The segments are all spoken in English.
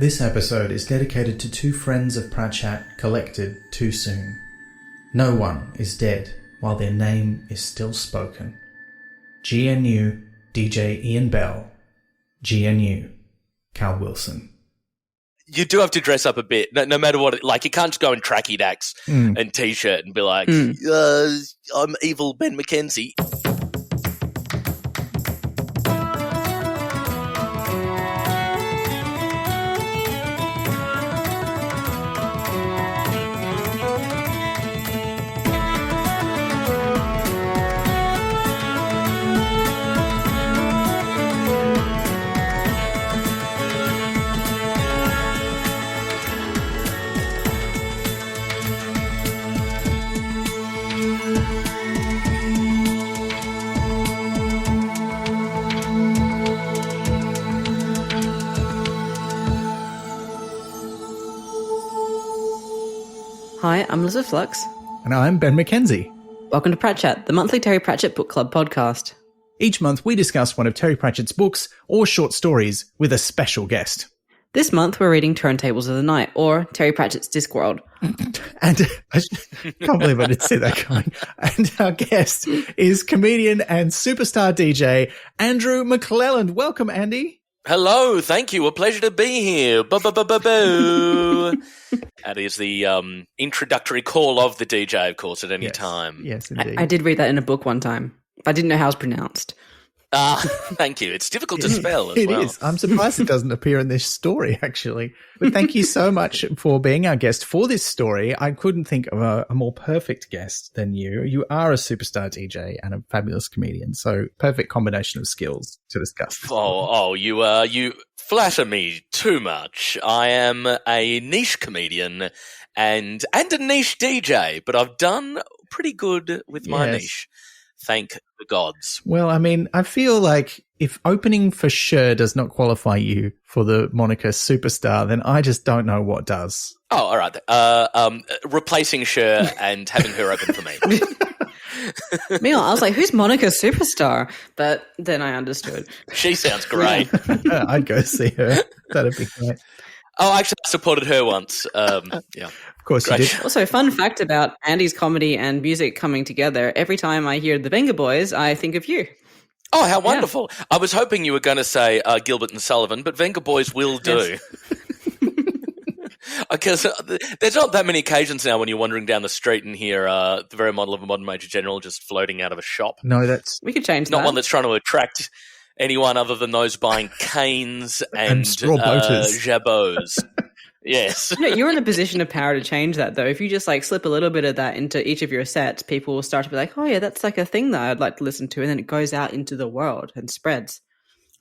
This episode is dedicated to two friends of Pratchett collected too soon. No one is dead while their name is still spoken. GNU DJ Ian Bell, GNU Cal Wilson. You do have to dress up a bit, no matter what. Like, you can't just go in tracky dacks and t-shirt and be like, I'm evil Ben McKenzie. Hi, I'm Elizabeth Flux. And I'm Ben McKenzie. Welcome to Pratchett, the monthly Terry Pratchett Book Club podcast. Each month we discuss one of Terry Pratchett's books or short stories with a special guest. This month we're reading Turntables of the Night, or Terry Pratchett's Discworld. And I can't believe I didn't see that coming. And our guest is comedian and superstar DJ Andrew McClelland. Welcome, Andy. Hello, thank you. A pleasure to be here. Boo. That is the introductory call of the DJ, of course, at any time. Yes, indeed. I did read that in a book one time. I didn't know how it's pronounced. Thank you. It's difficult to spell as well. It is. I'm surprised it doesn't appear in this story, actually. But thank you so much for being our guest for this story. I couldn't think of a more perfect guest than you. You are a superstar DJ and a fabulous comedian, so perfect combination of skills to discuss. You flatter me too much. I am a niche comedian and a niche DJ, but I've done pretty good with my niche. Thank the gods. Well, I mean, I feel like if opening for Cher does not qualify you for the moniker superstar, then I just don't know what does. Oh, all right. Replacing Cher and having her open for me. Meanwhile, I was like, who's Monica Superstar? But then I understood. She sounds great. I'd go see her. That'd be great. Oh, actually, I supported her once. Yeah. Of course you did. Also, fun fact about Andy's comedy and music coming together. Every time I hear the Venga Boys, I think of you. Oh, how wonderful. Yeah. I was hoping you were going to say Gilbert and Sullivan, but Venga Boys will do. Because there's not that many occasions now when you're wandering down the street and hear the very model of a modern major general just floating out of a shop. No, we could change that. Not one that's trying to attract anyone other than those buying canes and straw boaters. jabots. Yes. You're in a position of power to change that, though. If you just slip a little bit of that into each of your sets, people will start to be like, oh, yeah, that's a thing that I'd like to listen to. And then it goes out into the world and spreads.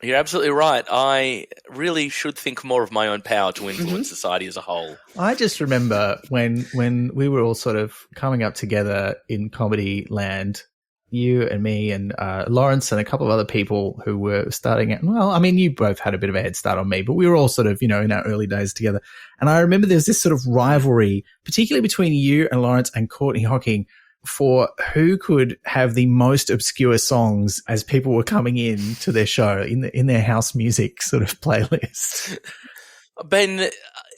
You're absolutely right. I really should think more of my own power to influence society as a whole. I just remember when we were all sort of coming up together in comedy land, you and me and Lawrence and a couple of other people who were starting out. Well, I mean, you both had a bit of a head start on me, but we were all sort of, in our early days together. And I remember there was this sort of rivalry, particularly between you and Lawrence and Courtney Hocking, for who could have the most obscure songs as people were coming in to their show in their house music sort of playlist. Ben,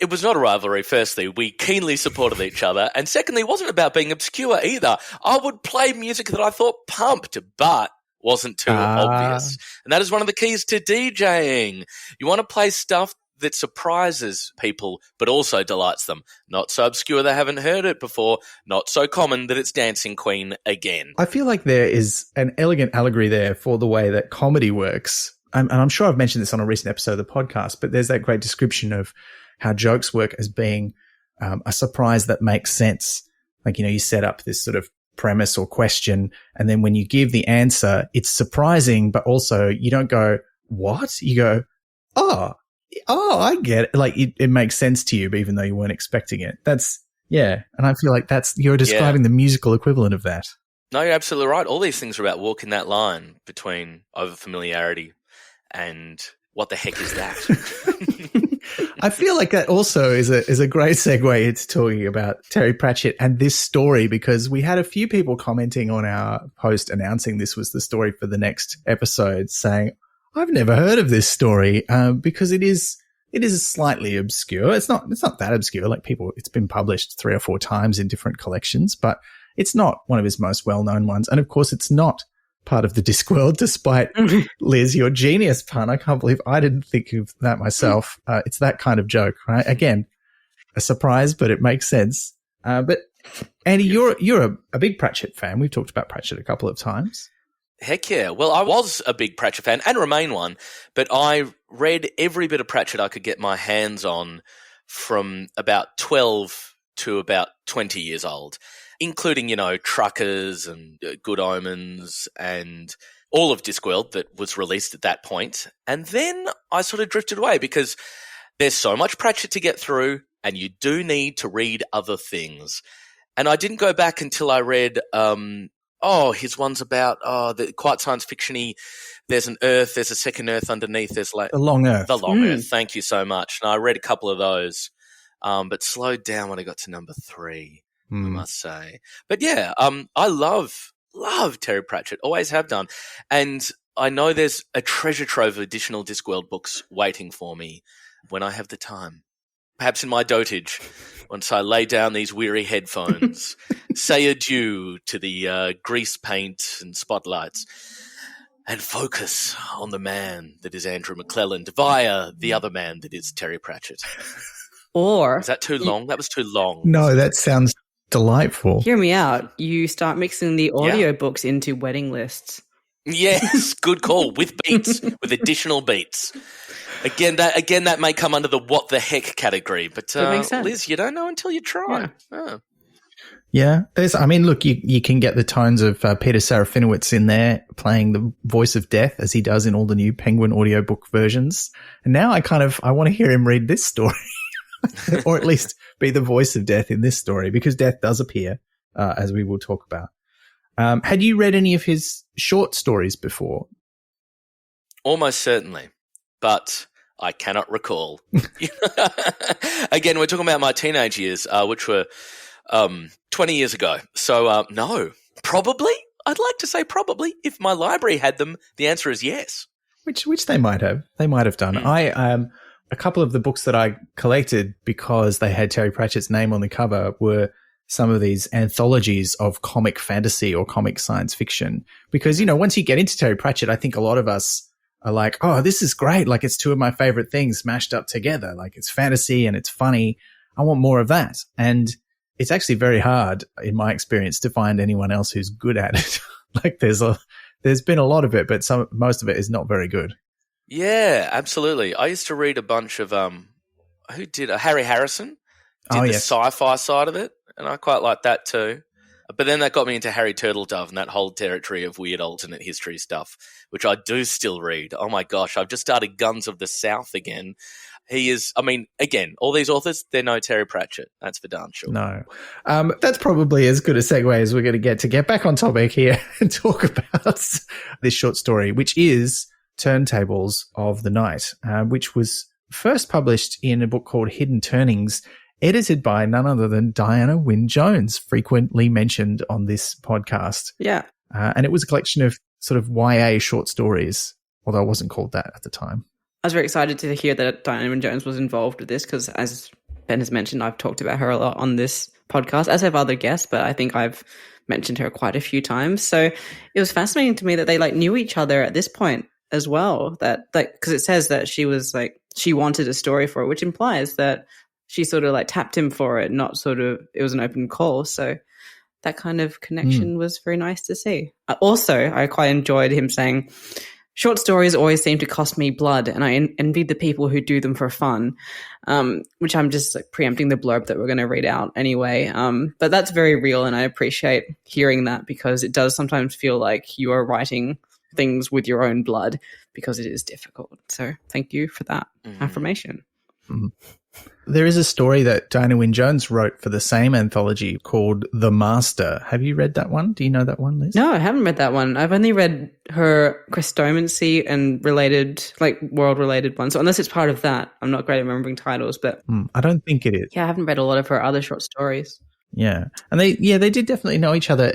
it was not a rivalry, firstly. We keenly supported each other. And secondly, it wasn't about being obscure either. I would play music that I thought pumped, but wasn't too obvious. And that is one of the keys to DJing. You want to play stuff that surprises people, but also delights them. Not so obscure they haven't heard it before, not so common that it's Dancing Queen again. I feel like there is an elegant allegory there for the way that comedy works. And I'm sure I've mentioned this on a recent episode of the podcast, but there's that great description of how jokes work as being a surprise that makes sense. Like, you set up this sort of premise or question, and then when you give the answer, it's surprising, but also you don't go, what? You go, oh, I get it. Like, it makes sense to you, even though you weren't expecting it. And I feel like you're describing the musical equivalent of that. No, you're absolutely right. All these things are about walking that line between over-familiarity and what the heck is that? I feel like that also is a great segue into talking about Terry Pratchett and this story, because we had a few people commenting on our post announcing this was the story for the next episode saying, I've never heard of this story, because it is It is slightly obscure. It's not that obscure. Like it's been published 3 or 4 times in different collections, but it's not one of his most well-known ones. And of course, it's not part of the Discworld, despite Liz, your genius pun. I can't believe I didn't think of that myself. It's that kind of joke, right? Again, a surprise, but it makes sense. But Andy, you're a big Pratchett fan. We've talked about Pratchett a couple of times. Heck yeah. Well, I was a big Pratchett fan and remain one, but I read every bit of Pratchett I could get my hands on from about 12 to about 20 years old, including, Truckers and Good Omens and all of Discworld that was released at that point. And then I sort of drifted away because there's so much Pratchett to get through and you do need to read other things. And I didn't go back until I read his one's about the quite science fiction-y. There's an Earth, there's a second Earth underneath. There's like The Long Earth. The Long Earth. Thank you so much. And I read a couple of those, but slowed down when I got to number 3. I must say. But yeah, I love Terry Pratchett. Always have done, and I know there's a treasure trove of additional Discworld books waiting for me when I have the time. Perhaps in my dotage, once I lay down these weary headphones, say adieu to the grease paint and spotlights, and focus on the man that is Andrew McClelland via the other man that is Terry Pratchett. Or is that too long? That was too long. No, that sounds delightful. Hear me out. You start mixing the audiobooks into wedding lists. Yes, good call. With beats, with additional beats. Again, that may come under the what the heck category, but Liz, you don't know until you try. Yeah, look, you can get the tones of Peter Serafinowicz in there playing the voice of Death as he does in all the new Penguin audiobook versions. And now I want to hear him read this story. Or at least be the voice of Death in this story, because Death does appear, as we will talk about. Had you read any of his short stories before? Almost certainly, but I cannot recall. Again, we're talking about my teenage years, which were 20 years ago. So, no, probably. I'd like to say probably. If my library had them, the answer is yes. Which they might have. They might have done. A couple of the books that I collected because they had Terry Pratchett's name on the cover were some of these anthologies of comic fantasy or comic science fiction. Because, once you get into Terry Pratchett, I think a lot of us are like, oh, this is great. Like, it's 2 of my favorite things mashed up together. Like, it's fantasy and it's funny. I want more of that. And it's actually very hard, in my experience, to find anyone else who's good at it. Like, there's been a lot of it, but most of it is not very good. Yeah, absolutely. I used to read a bunch of Harry Harrison did the sci-fi side of it, and I quite like that too. But then that got me into Harry Turtledove and that whole territory of weird alternate history stuff, which I do still read. Oh my gosh, I've just started Guns of the South again. He is, again, all these authors, they're no Terry Pratchett. That's for darn sure. No. That's probably as good a segue as we're going to get back on topic here and talk about this short story, which is Turntables of the Night, which was first published in a book called Hidden Turnings, edited by none other than Diana Wynne Jones, frequently mentioned on this podcast. Yeah. And it was a collection of sort of YA short stories, although it wasn't called that at the time. I was very excited to hear that Diana Wynne Jones was involved with this because, as Ben has mentioned, I've talked about her a lot on this podcast, as have other guests, but I think I've mentioned her quite a few times. So it was fascinating to me that they knew each other at this point as well, that because it says that she was she wanted a story for it, which implies that she sort of tapped him for it, not sort of it was an open call. So that kind of connection was very nice to see. Also, I quite enjoyed him saying, short stories always seem to cost me blood, and I envied the people who do them for fun, which I'm just preempting the blurb that we're going to read out anyway. But that's very real, and I appreciate hearing that because it does sometimes feel like you are writing things with your own blood because it is difficult. So thank you for that affirmation. Mm-hmm. There is a story that Diana Wynne Jones wrote for the same anthology called The Master. Have you read that one? Do you know that one, Liz? No, I haven't read that one. I've only read her Chrestomancy and related, world-related ones. So unless it's part of that, I'm not great at remembering titles. But I don't think it is. Yeah, I haven't read a lot of her other short stories. Yeah. And they did definitely know each other.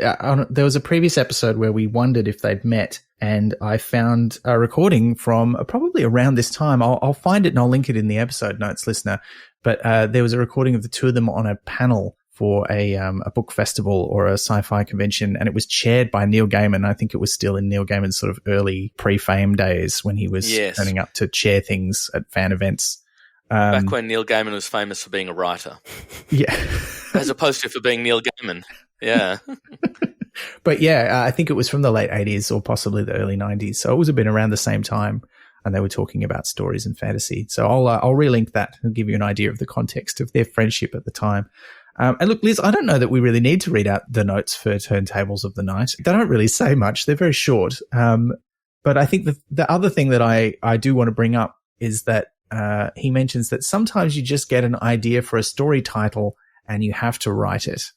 There was a previous episode where we wondered if they'd met And I found a recording from probably around this time. I'll find it and I'll link it in the episode notes, listener. But there was a recording of the two of them on a panel for a book festival or a sci-fi convention, and it was chaired by Neil Gaiman. I think it was still in Neil Gaiman's sort of early pre-fame days when he was turning up to chair things at fan events. Back when Neil Gaiman was famous for being a writer. Yeah. As opposed to for being Neil Gaiman. Yeah. But yeah, I think it was from the late 80s or possibly the early 90s. So it was a bit around the same time, and they were talking about stories and fantasy. So I'll relink that and give you an idea of the context of their friendship at the time. And look, Liz, I don't know that we really need to read out the notes for Turntables of the Night. They don't really say much. They're very short. But I think the other thing that I do want to bring up is that he mentions that sometimes you just get an idea for a story title and you have to write it.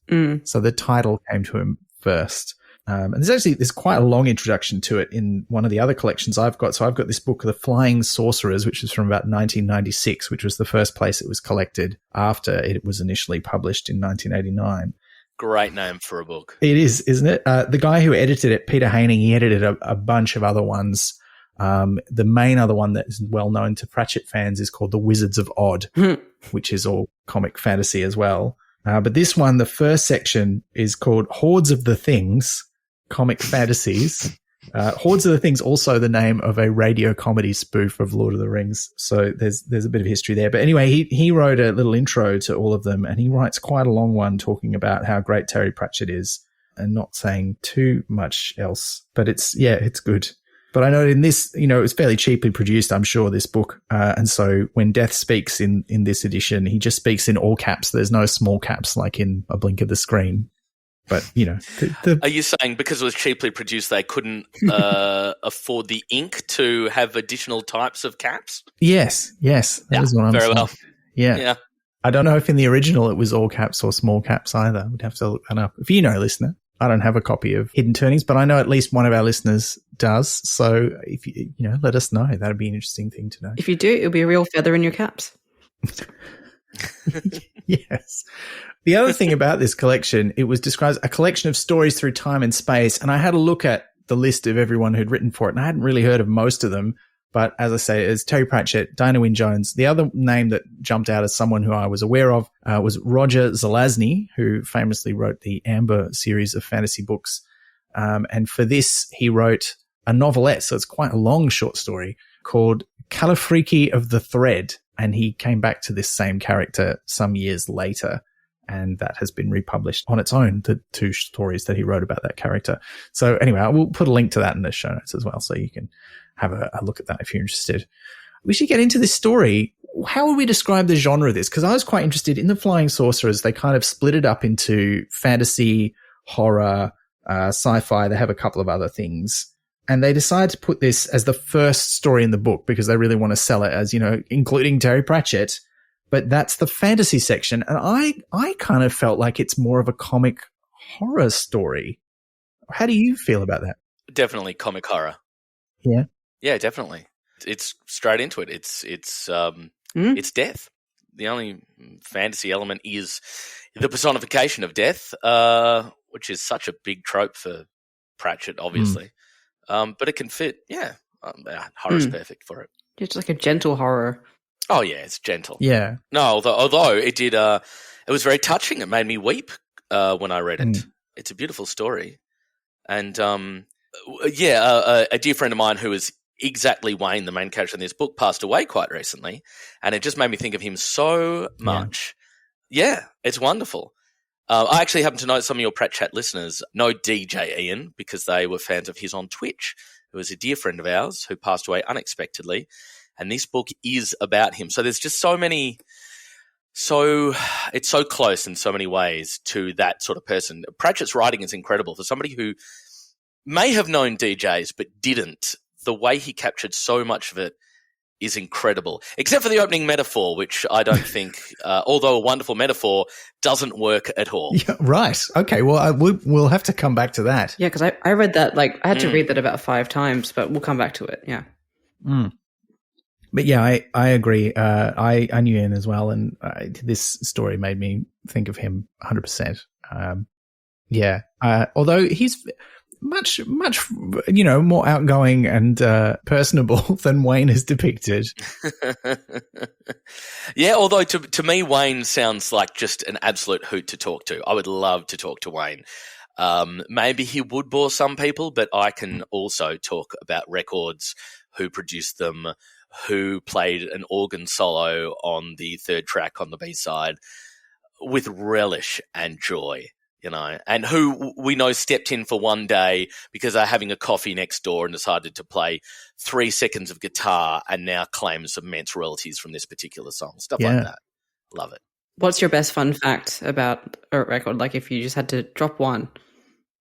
So the title came to him first. And there's quite a long introduction to it in one of the other collections I've got. So I've got this book, The Flying Sorcerers, which is from about 1996, which was the first place it was collected after it was initially published in 1989. Great name for a book. It is, isn't it? The guy who edited it, Peter Haining, he edited a bunch of other ones. The main other one that is well known to Pratchett fans is called The Wizards of Odd, which is all comic fantasy as well. But this one, the first section is called Hordes of the Things, Comic Fantasies. Hordes of the Things, also the name of a radio comedy spoof of Lord of the Rings. So there's a bit of history there. But anyway, he wrote a little intro to all of them, and he writes quite a long one talking about how great Terry Pratchett is and not saying too much else. But it's good. But I know in this, it was fairly cheaply produced, I'm sure, this book. And so when Death speaks in this edition, he just speaks in all caps. There's no small caps like in a blink of the screen. But, Are you saying because it was cheaply produced, they couldn't afford the ink to have additional types of caps? Yes. That is what I'm saying. Very well. Yeah. I don't know if in the original it was all caps or small caps either. We'd have to look that up. If you know, listener. I don't have a copy of Hidden Turnings, but I know at least one of our listeners does. So if you let us know. That'd be an interesting thing to know. If you do, it'll be a real feather in your caps. Yes. The other thing about this collection, it was described as a collection of stories through time and space. And I had a look at the list of everyone who'd written for it, and I hadn't really heard of most of them. But as I say, it's Terry Pratchett, Diana Wynne Jones. The other name that jumped out as someone who I was aware of was Roger Zelazny, who famously wrote the Amber series of fantasy books. And for this, he wrote a novelette, so it's quite a long short story, called Califriki of the Thread. And he came back to this same character some years later, and that has been republished on its own, the two stories that he wrote about that character. So anyway, I will put a link to that in the show notes as well, so you can have a look at that if you're interested. We should get into this story. How would we describe the genre of this? Because I was quite interested in The Flying Sorcerers. They kind of split it up into fantasy, horror, sci-fi. They have a couple of other things. And they decided to put this as the first story in the book because they really want to sell it as, including Terry Pratchett. But that's the fantasy section. And I kind of felt like it's more of a comic horror story. How do you feel about that? Definitely comic horror. Yeah. Yeah, definitely. It's straight into it. It's death. The only fantasy element is the personification of death, which is such a big trope for Pratchett, obviously. But it can fit. Yeah, horror's perfect for it. It's like a gentle horror. Oh yeah, it's gentle. Yeah. No, although it did, it was very touching. It made me weep when I read it. It's a beautiful story, and a dear friend of mine who is exactly Wayne, the main character in this book, passed away quite recently, and it just made me think of him so much. Yeah, it's wonderful. I actually happen to know some of your Pratchett listeners know DJ Ian because they were fans of his on Twitch, who is a dear friend of ours who passed away unexpectedly. And this book is about him. So there's just it's so close in so many ways to that sort of person. Pratchett's writing is incredible. For somebody who may have known DJs but didn't, the way he captured so much of it is incredible, except for the opening metaphor, which I don't think, although a wonderful metaphor, doesn't work at all. Yeah, right. Okay, well, we'll have to come back to that. Yeah, because I read that, I had to read that about 5 times, but we'll come back to it, yeah. But yeah, I agree. I knew Ian as well, and this story made me think of him 100%. Although much, more outgoing and personable than Wayne is depicted. Yeah, although to me, Wayne sounds like just an absolute hoot to talk to. I would love to talk to Wayne. Maybe he would bore some people, but I can also talk about records, who produced them, who played an organ solo on the third track on the B-side with relish and joy. And who we know stepped in for one day because they're having a coffee next door and decided to play 3 seconds of guitar and now claims immense royalties from this particular song. Stuff like that. Love it. What's your best fun fact about a record? Like if you just had to drop one.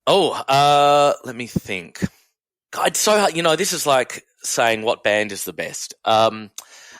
Let me think. God, it's so hard. This is like saying what band is the best.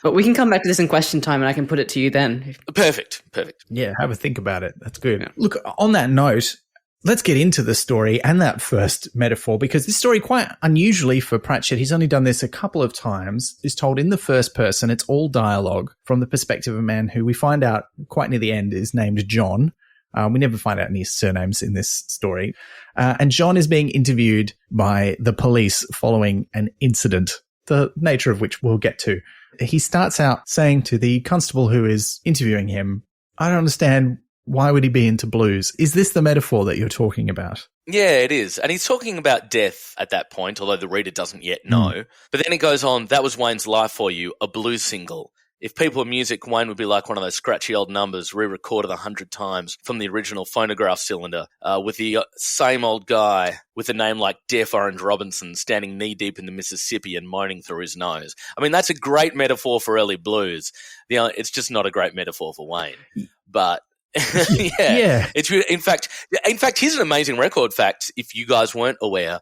But we can come back to this in question time and I can put it to you then. Perfect. Yeah, have a think about it. That's good. Yeah. Look, on that note, let's get into the story and that first metaphor, because this story, quite unusually for Pratchett, he's only done this a couple of times, is told in the first person. It's all dialogue from the perspective of a man who we find out quite near the end is named John. We never find out any surnames in this story. And John is being interviewed by the police following an incident, the nature of which we'll get to. He starts out saying to the constable who is interviewing him, I don't understand, why would he be into blues? Is this the metaphor that you're talking about? Yeah, it is. And he's talking about death at that point, although the reader doesn't yet know. But then he goes on, that was Wayne's life for you, a blues single. If people were music, Wayne would be like one of those scratchy old numbers re-recorded 100 times from the original phonograph cylinder, with the same old guy with a name like Deaf Orange Robinson standing knee-deep in the Mississippi and moaning through his nose. I mean, that's a great metaphor for early blues. It's just not a great metaphor for Wayne. But yeah. It's in fact, here's an amazing record fact. If you guys weren't aware,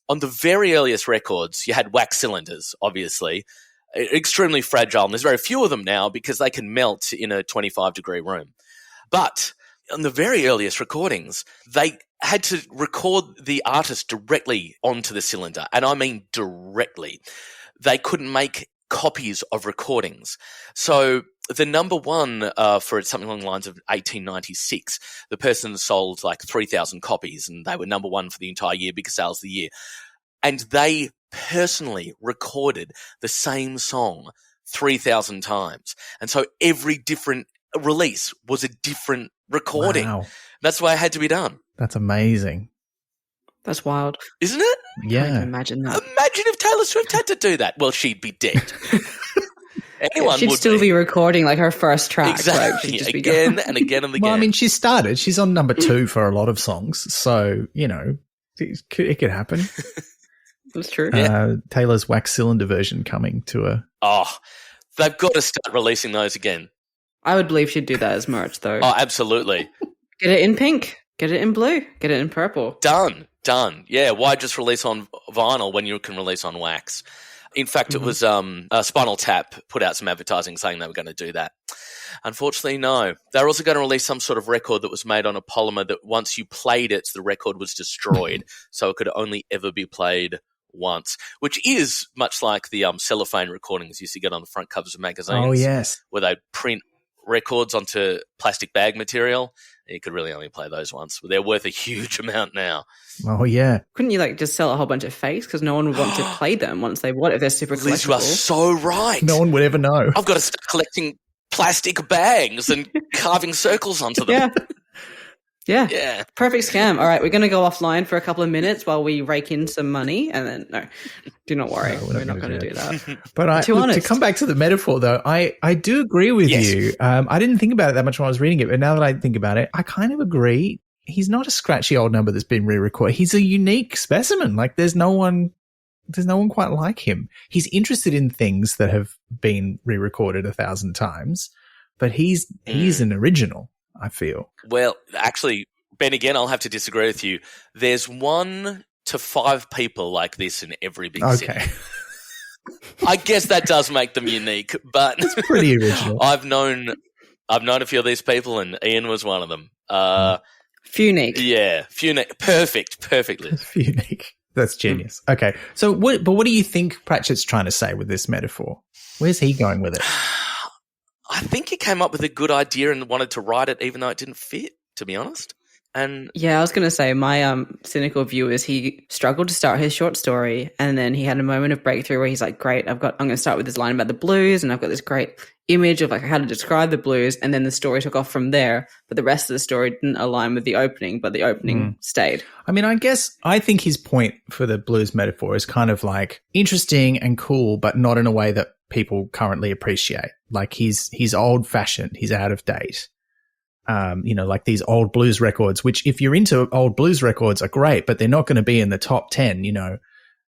on the very earliest records, you had wax cylinders, obviously, extremely fragile. And there's very few of them now because they can melt in a 25-degree room. But on the very earliest recordings, they had to record the artist directly onto the cylinder. And I mean directly. They couldn't make copies of recordings. So the number one for something along the lines of 1896, the person sold like 3,000 copies and they were number one for the entire year, biggest sales of the year. And they personally recorded the same song 3,000 times. And so every different release was a different recording. Wow. That's the way it had to be done. That's amazing. That's wild. Isn't it? Yeah. I can't even imagine that. Imagine if Taylor Swift had to do that. Well, she'd be dead. Anyone she'd would still be recording like her first track. Exactly. Like, she'd just be again going. and again and again. Well, I mean, she started. She's on number 2 for a lot of songs. So, it could happen. That's true. Taylor's wax cylinder version coming to a... Oh, they've got to start releasing those again. I would believe she'd do that as merch, though. Oh, absolutely. Get it in pink. Get it in blue. Get it in purple. Done. Yeah, why just release on vinyl when you can release on wax? In fact, it was Spinal Tap put out some advertising saying they were going to do that. Unfortunately, no. They're also going to release some sort of record that was made on a polymer that once you played it, the record was destroyed, so it could only ever be played once, which is much like the cellophane recordings you used to get on the front covers of magazines. Oh, yes. Where they print records onto plastic bag material. You could really only play those once, but they're worth a huge amount now. Oh, yeah. Couldn't you just sell a whole bunch of fakes? Because no one would want to play them once they bought it if they're super collectible. Liz, you are so right. No one would ever know. I've got to start collecting plastic bags and carving circles onto them. Yeah. Perfect scam. All right, we're going to go offline for a couple of minutes while we rake in some money, and then no, do not worry, we're not going to do that. But to come back to the metaphor, though, I do agree with you. I didn't think about it that much when I was reading it, but now that I think about it, I kind of agree. He's not a scratchy old number that's been re-recorded. He's a unique specimen. Like there's no one quite like him. He's interested in things that have been re-recorded 1,000 times, but he's an original, I feel. Well, actually, Ben, again, I'll have to disagree with you. There's 1 to 5 people like this in every big city. I guess that does make them unique, but it's pretty original. I've known a few of these people, and Ian was one of them. Funique. Yeah, Funique. Perfectly. Funique. That's genius. Okay, so what do you think Pratchett's trying to say with this metaphor? Where's he going with it? I think he came up with a good idea and wanted to write it even though it didn't fit, to be honest. And yeah, I was going to say my cynical view is he struggled to start his short story, and then he had a moment of breakthrough where he's like, great, I'm going to start with this line about the blues, and I've got this great image of like how to describe the blues, and then the story took off from there, but the rest of the story didn't align with the opening, but the opening stayed. I mean, I think his point for the blues metaphor is kind of like interesting and cool, but not in a way that people currently appreciate. Like he's old fashioned, he's out of date. Like these old blues records, which if you're into old blues records are great, but they're not going to be in the top 10,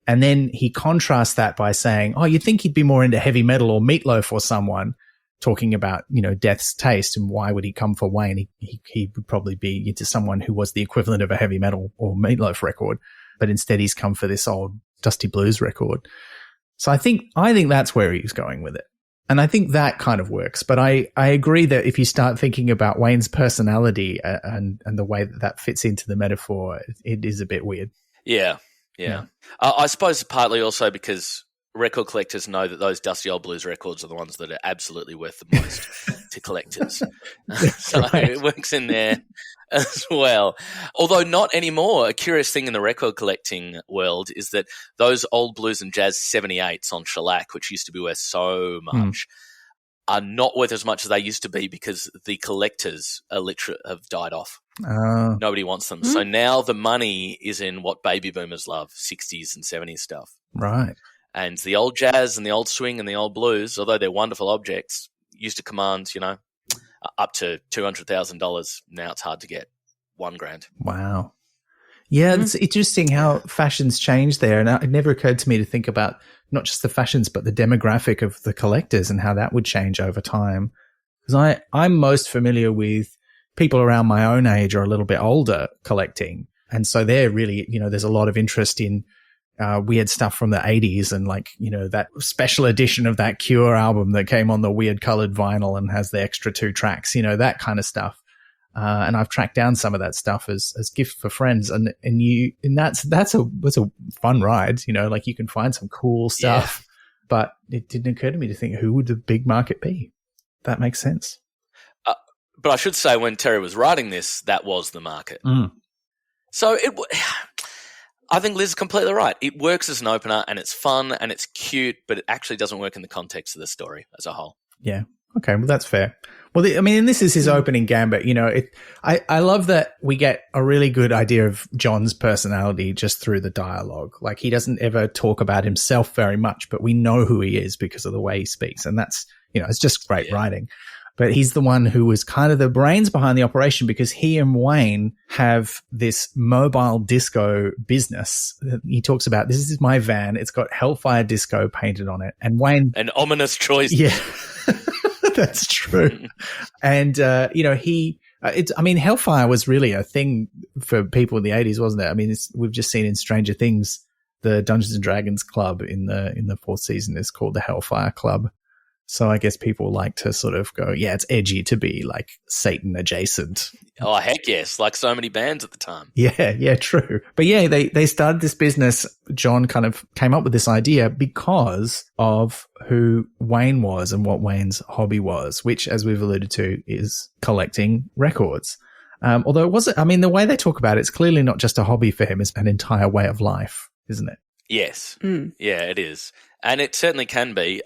And then he contrasts that by saying, oh, you'd think he'd be more into heavy metal or Meatloaf or someone, talking about, Death's taste and why would he come for Wayne? He would probably be into someone who was the equivalent of a heavy metal or Meatloaf record, but instead he's come for this old dusty blues record. So I think that's where he's going with it. And I think that kind of works. But I agree that if you start thinking about Wayne's personality and the way that fits into the metaphor, it is a bit weird. Yeah. I suppose partly also because record collectors know that those dusty old blues records are the ones that are absolutely worth the most to collectors. So right. It works in there as well. Although not anymore. A curious thing in the record collecting world is that those old blues and jazz 78s on shellac, which used to be worth so much, are not worth as much as they used to be because the collectors have died off. Nobody wants them. So now the money is in what baby boomers love, 60s and 70s stuff. Right. And the old jazz and the old swing and the old blues, although they're wonderful objects, used to command, up to $200,000. Now it's hard to get $1,000. Wow. Yeah, it's interesting how fashions change there. And it never occurred to me to think about not just the fashions, but the demographic of the collectors and how that would change over time. Because I'm most familiar with people around my own age or a little bit older collecting. And so they're really, there's a lot of interest in weird stuff from the 80s and that special edition of that Cure album that came on the weird colored vinyl and has the extra 2 tracks, that kind of stuff. And I've tracked down some of that stuff as gift for friends. And that's a fun ride, you can find some cool stuff, but it didn't occur to me to think who would the big market be? That makes sense. But I should say when Terry was writing this, that was the market. So I think Liz is completely right. It works as an opener and it's fun and it's cute, but it actually doesn't work in the context of the story as a whole. Yeah. Okay. Well, that's fair. Well, this is his opening gambit. I love that we get a really good idea of John's personality just through the dialogue. Like he doesn't ever talk about himself very much, but we know who he is because of the way he speaks. And that's, it's just great writing. But he's the one who was kind of the brains behind the operation because he and Wayne have this mobile disco business. He talks about, this is my van. It's got Hellfire Disco painted on it. And Wayne... An ominous choice. Yeah, that's true. And, Hellfire was really a thing for people in the 80s, wasn't it? We've just seen in Stranger Things, the Dungeons and Dragons club in the 4th season is called the Hellfire Club. So I guess people like to sort of go, yeah, it's edgy to be like Satan adjacent. Oh, heck yes. Like so many bands at the time. Yeah, true. But yeah, they started this business. John kind of came up with this idea because of who Wayne was and what Wayne's hobby was, which, as we've alluded to, is collecting records. Although it wasn't, the way they talk about it, it's clearly not just a hobby for him. It's an entire way of life, isn't it? Yes. Yeah, it is. And it certainly can be.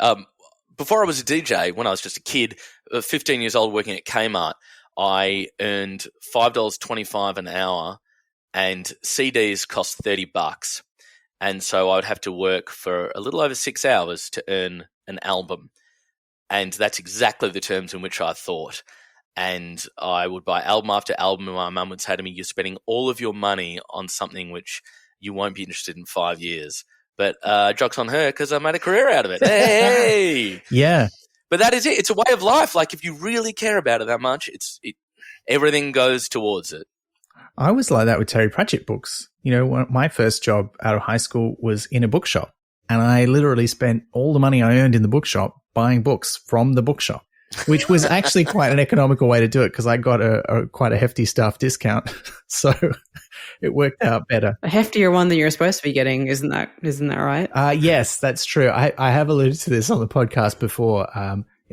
Before I was a DJ, when I was just a kid, 15 years old working at Kmart, I earned $5.25 an hour and CDs cost $30. And so I would have to work for a little over 6 hours to earn an album. And that's exactly the terms in which I thought. And I would buy album after album and my mum would say to me, you're spending all of your money on something which you won't be interested in 5 years. But joke's on her because I made a career out of it. Hey! Yeah. But that is it. It's a way of life. Like if you really care about it that much, everything goes towards it. I was like that with Terry Pratchett books. My first job out of high school was in a bookshop. And I literally spent all the money I earned in the bookshop buying books from the bookshop, which was actually quite an economical way to do it because I got quite a hefty staff discount. So it worked out better. A heftier one than you're supposed to be getting, isn't that right? Yes, that's true. I have alluded to this on the podcast before.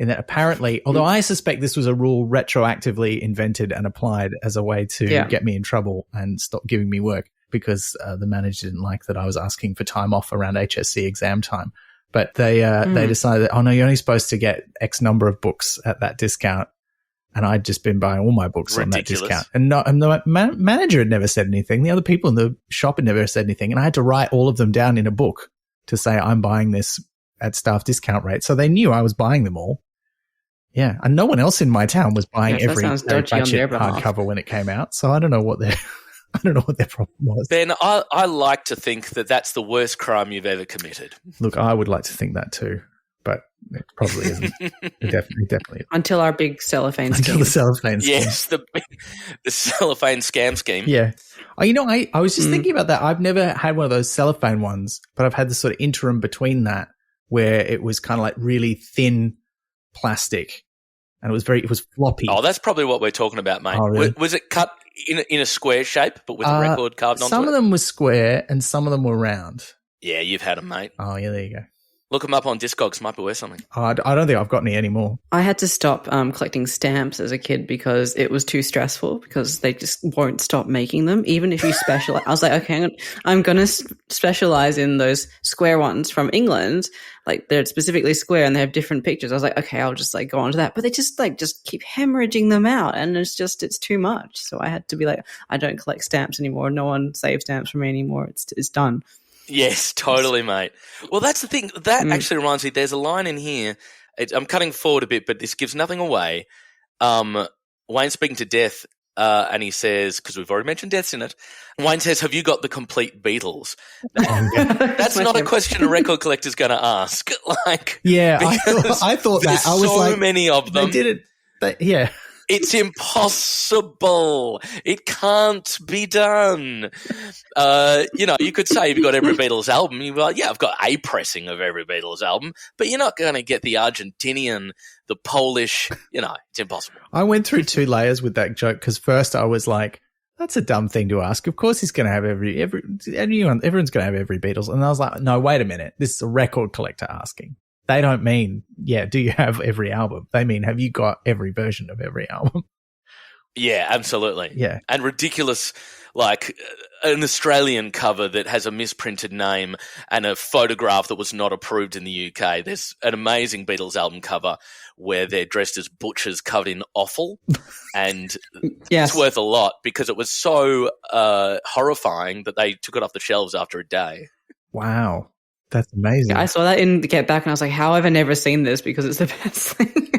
in that apparently, although I suspect this was a rule retroactively invented and applied as a way to get me in trouble and stop giving me work because the manager didn't like that I was asking for time off around HSC exam time. But they decided that, oh, no, you're only supposed to get X number of books at that discount. And I'd just been buying all my books on that discount. And the manager had never said anything. The other people in the shop had never said anything. And I had to write all of them down in a book to say I'm buying this at staff discount rate. So they knew I was buying them all. Yeah. And no one else in my town was buying every Terry Pratchett hardcover when it came out. So I don't know what their problem was. Ben, I like to think that that's the worst crime you've ever committed. Look, I would like to think that too. But it probably isn't. It definitely. Until our big cellophane scheme. Until the cellophane scheme. Yes, the cellophane scam scheme. Yeah. Oh, I was just thinking about that. I've never had one of those cellophane ones, but I've had the sort of interim between that where it was kind of like really thin plastic and it was floppy. Oh, that's probably what we're talking about, mate. Oh, really? Was it cut in a square shape but with a record carved onto it? Some of them were square and some of them were round. Yeah, you've had them, mate. Oh, yeah, there you go. Look them up on Discogs. Might be worth something. I don't think I've got any anymore. I had to stop collecting stamps as a kid because it was too stressful because they just won't stop making them. Even if you specialize. I was like, okay, I'm going to specialize in those square ones from England. Like they're specifically square and they have different pictures. I was like, okay, I'll just like go on to that. But they just keep hemorrhaging them out and it's too much. So I had to be like, I don't collect stamps anymore. No one saves stamps for me anymore. It's done. Yes, totally, mate. Well, that's the thing. That actually reminds me, there's a line in here. I'm cutting forward a bit, but this gives nothing away. Wayne's speaking to Death, and he says, because we've already mentioned Death's in it, Wayne says, have you got the complete Beatles? That's not a question a record collector's going to ask. Yeah, I thought that. I was so like, many of them. They did it. Yeah. It's impossible. It can't be done. You could say you've got every Beatles album. You'd be like, yeah, I've got a pressing of every Beatles album, but you're not going to get the Argentinian, the Polish, it's impossible. I went through two layers with that joke because first I was like, that's a dumb thing to ask. Of course he's going to have everyone's going to have every Beatles. And I was like, no, wait a minute. This is a record collector asking. They don't mean, do you have every album? They mean, have you got every version of every album? Yeah, absolutely. Yeah. And ridiculous, like an Australian cover that has a misprinted name and a photograph that was not approved in the UK. There's an amazing Beatles album cover where they're dressed as butchers covered in offal. And it's worth a lot because it was so horrifying that they took it off the shelves after a day. Wow. That's amazing. Yeah, I saw that in the Get Back and I was like, how have I never seen this? Because it's the best thing.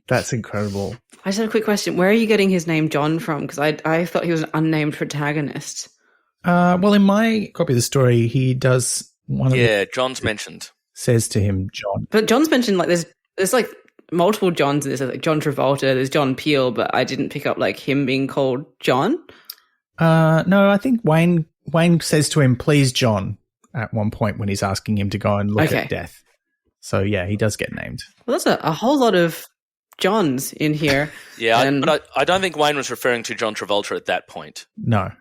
That's incredible. I just had a quick question. Where are you getting his name John from? Because I thought he was an unnamed protagonist. Well, in my copy of the story, he does one of John's mentioned. Says to him, John. But John's mentioned, like, there's like multiple Johns in this. There's like John Travolta, there's John Peel, but I didn't pick up like him being called John. No, I think Wayne says to him, please, John, at one point when he's asking him to go and look at Death. So, yeah, he does get named. Well, that's a whole lot of Johns in here. Yeah, but I don't think Wayne was referring to John Travolta at that point. No.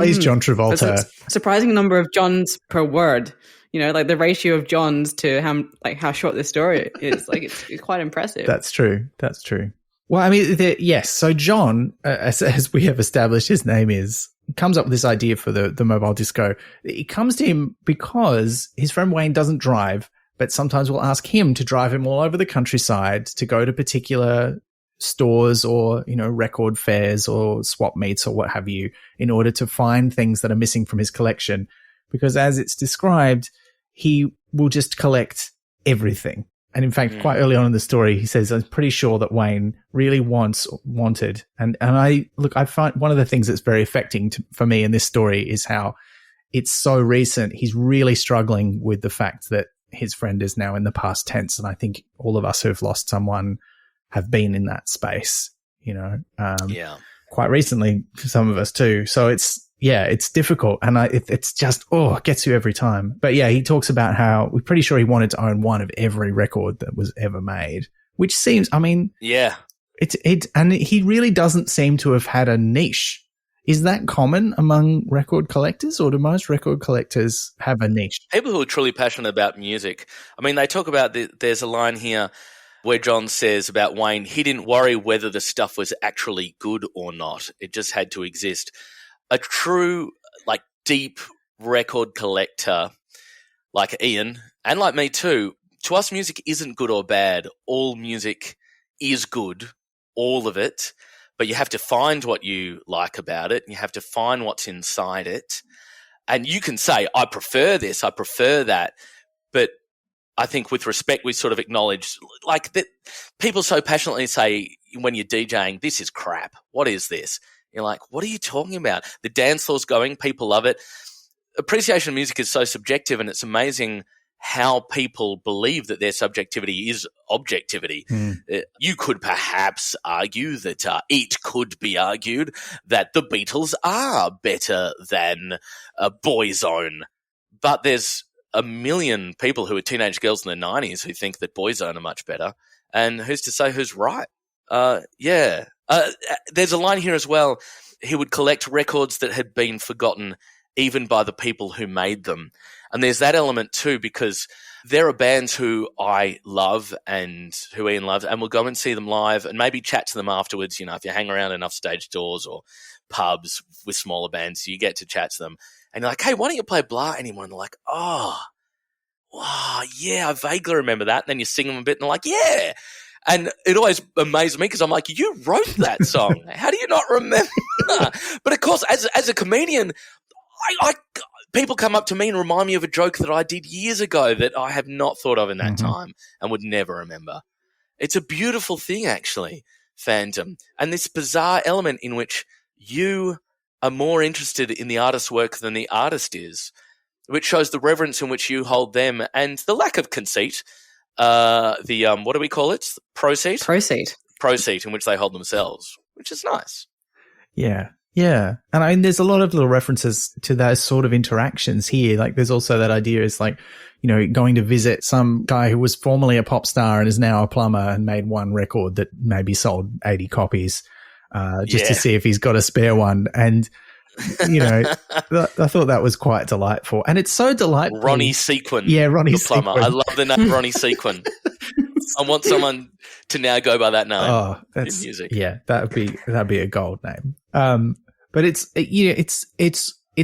He's John Travolta. That's a surprising number of Johns per word. Like the ratio of Johns to how short this story is. Like, it's quite impressive. That's true. Well, I mean, yes. So John, as we have established, his name comes up with this idea for the mobile disco. It comes to him because his friend Wayne doesn't drive, but sometimes will ask him to drive him all over the countryside to go to particular stores or, record fairs or swap meets or what have you in order to find things that are missing from his collection. Because as it's described, he will just collect everything. And in fact, quite early on in the story, he says, I'm pretty sure that Wayne really wanted. And I find one of the things that's very affecting for me in this story is how it's so recent. He's really struggling with the fact that his friend is now in the past tense. And I think all of us who have lost someone have been in that space, quite recently for some of us too. So it's difficult. And it's just, it gets you every time. But yeah, he talks about how we're pretty sure he wanted to own one of every record that was ever made, which seems, and he really doesn't seem to have had a niche Is that common among record collectors, or do most record collectors have a niche? People who are truly passionate about music. I mean, they talk about there's a line here where John says about Wayne, he didn't worry whether the stuff was actually good or not. It just had to exist. A true, like, deep record collector like Ian, and like me too, to us music isn't good or bad. All music is good, all of it. But you have to find what you like about it, and you have to find what's inside it. And you can say, I prefer this, I prefer that. But I think with respect, we sort of acknowledge, like, that people so passionately say when you're DJing, this is crap. What is this? You're like, what are you talking about? The dance floor's going, people love it. Appreciation of music is so subjective, and it's amazing how people believe that their subjectivity is objectivity. You could perhaps argue that it could be argued that the Beatles are better than Boyzone. But there's a million people who are teenage girls in the 90s who think that Boyzone are much better. And who's to say who's right? There's a line here as well. He would collect records that had been forgotten even by the people who made them. And there's that element too, because there are bands who I love and who Ian loves, and we'll go and see them live and maybe chat to them afterwards. You know, if you hang around enough stage doors or pubs with smaller bands, you get to chat to them. And you're like, hey, why don't you play blah anymore? And they're like, oh, wow, yeah, I vaguely remember that. And then you sing them a bit and they're like, yeah. And it always amazes me because I'm like, you wrote that song. How do you not remember? But of course, as a comedian, people come up to me and remind me of a joke that I did years ago that I have not thought of in that time and would never remember. It's a beautiful thing, actually, fandom. And this bizarre element in which you are more interested in the artist's work than the artist is, which shows the reverence in which you hold them and the lack of conceit. What do we call it? Proceit? Proceit in which they hold themselves, which is nice. Yeah. Yeah. And I mean, there's a lot of little references to those sort of interactions here. Like, there's also that idea is like, you know, going to visit some guy who was formerly a pop star and is now a plumber and made one record that maybe sold 80 copies, just to see if he's got a spare one. And, you know, I thought that was quite delightful. And it's so delightful. Ronnie Sequin. Yeah, Ronnie the plumber. Sequin. I love the name Ronnie Sequin. I want someone to now go by that name. Oh, that's in music. Yeah, that'd be a gold name. But it's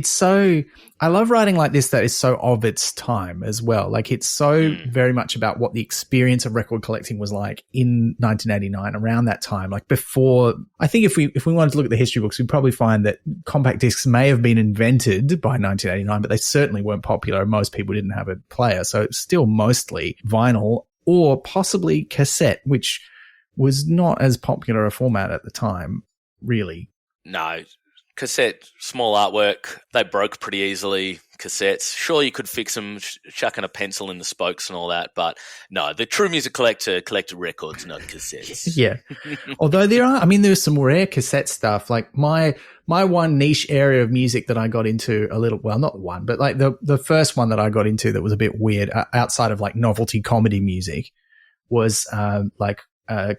so, I love writing like this that is so of its time as well. Like, it's so very much about what the experience of record collecting was like in 1989, around that time. Like, before, I think if we wanted to look at the history books, we'd probably find that compact discs may have been invented by 1989, but they certainly weren't popular. Most people didn't have a player. So it's still mostly vinyl or possibly cassette, which was not as popular a format at the time, really. No. Cassette, small artwork, they broke pretty easily, cassettes. Sure, you could fix them, chucking a pencil in the spokes and all that, but no, the true music collector collected records, not cassettes. Yeah. Although there's some rare cassette stuff. Like, my one niche area of music that I got into not one, but like the first one that I got into that was a bit weird outside of like novelty comedy music was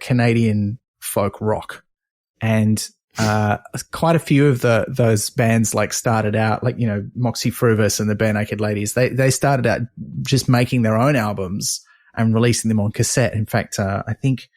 Canadian folk rock. And quite a few of those bands like started out like, you know, Moxie Fruvis and the Bare Naked Ladies. They started out just making their own albums and releasing them on cassette. In fact, I think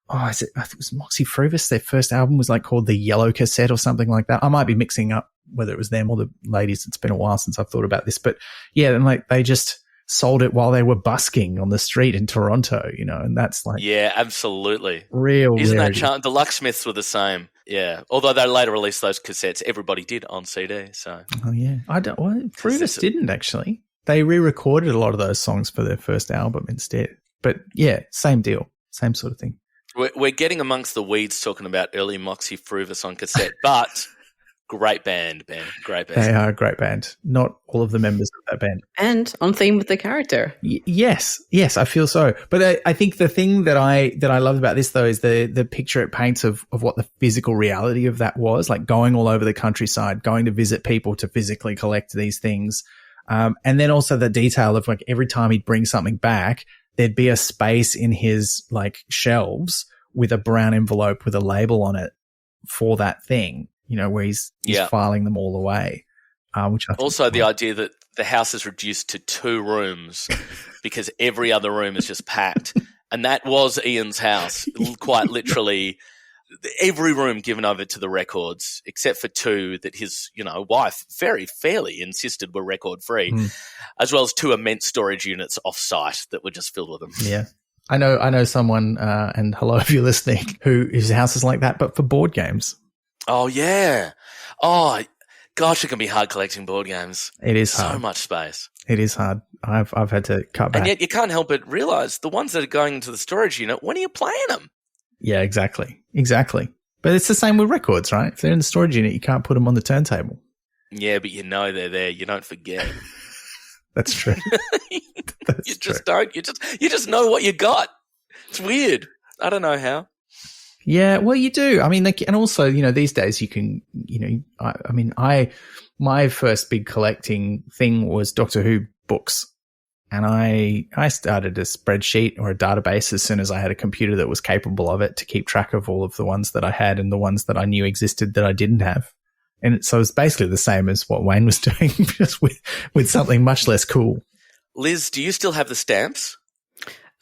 it was Moxie Fruvis. Their first album was like called The Yellow Cassette or something like that. I might be mixing up whether it was them or the Ladies. It's been a while since I've thought about this, but yeah, and like they just sold it while they were busking on the street in Toronto, you know, and that's like, yeah, absolutely. Isn't that the Lucksmiths were the same. Yeah. Although they later released those cassettes, everybody did on CD. So. Oh yeah. Fruvis didn't actually. They re-recorded a lot of those songs for their first album instead. But yeah, same deal. Same sort of thing. We're getting amongst the weeds talking about early Moxie Fruvis on cassette, but great band, Ben. Great band. They are a great band. Not all of the members of that band. And on theme with the character. Yes, I feel so. But I think the thing that I loved about this, though, is the picture it paints of what the physical reality of that was, like going all over the countryside, going to visit people to physically collect these things. And then also the detail of like every time he'd bring something back, there'd be a space in his like shelves with a brown envelope with a label on it for that thing. where he's filing them all away. Which I think also the idea that the house is reduced to 2 rooms because every other room is just packed. And that was Ian's house, quite literally. Every room given over to the records, except for 2 that his, wife very fairly insisted were record free, as well as 2 immense storage units off site that were just filled with them. Yeah. I know someone, and hello if you're listening, whose house is like that, but for board games. Oh, yeah. Oh, gosh, it can be hard collecting board games. It is hard. So much space. It is hard. I've had to cut back. And yet you can't help but realize the ones that are going into the storage unit, when are you playing them? Yeah, exactly. But it's the same with records, right? If they're in the storage unit, you can't put them on the turntable. Yeah, but they're there. You don't forget. That's true. Just don't. You just know what you got. It's weird. I don't know how. Yeah, well, you do. I mean, and also, these days you can, my first big collecting thing was Doctor Who books. And I started a spreadsheet or a database as soon as I had a computer that was capable of it to keep track of all of the ones that I had and the ones that I knew existed that I didn't have. And so it's basically the same as what Wayne was doing, just with something much less cool. Liz, do you still have the stamps?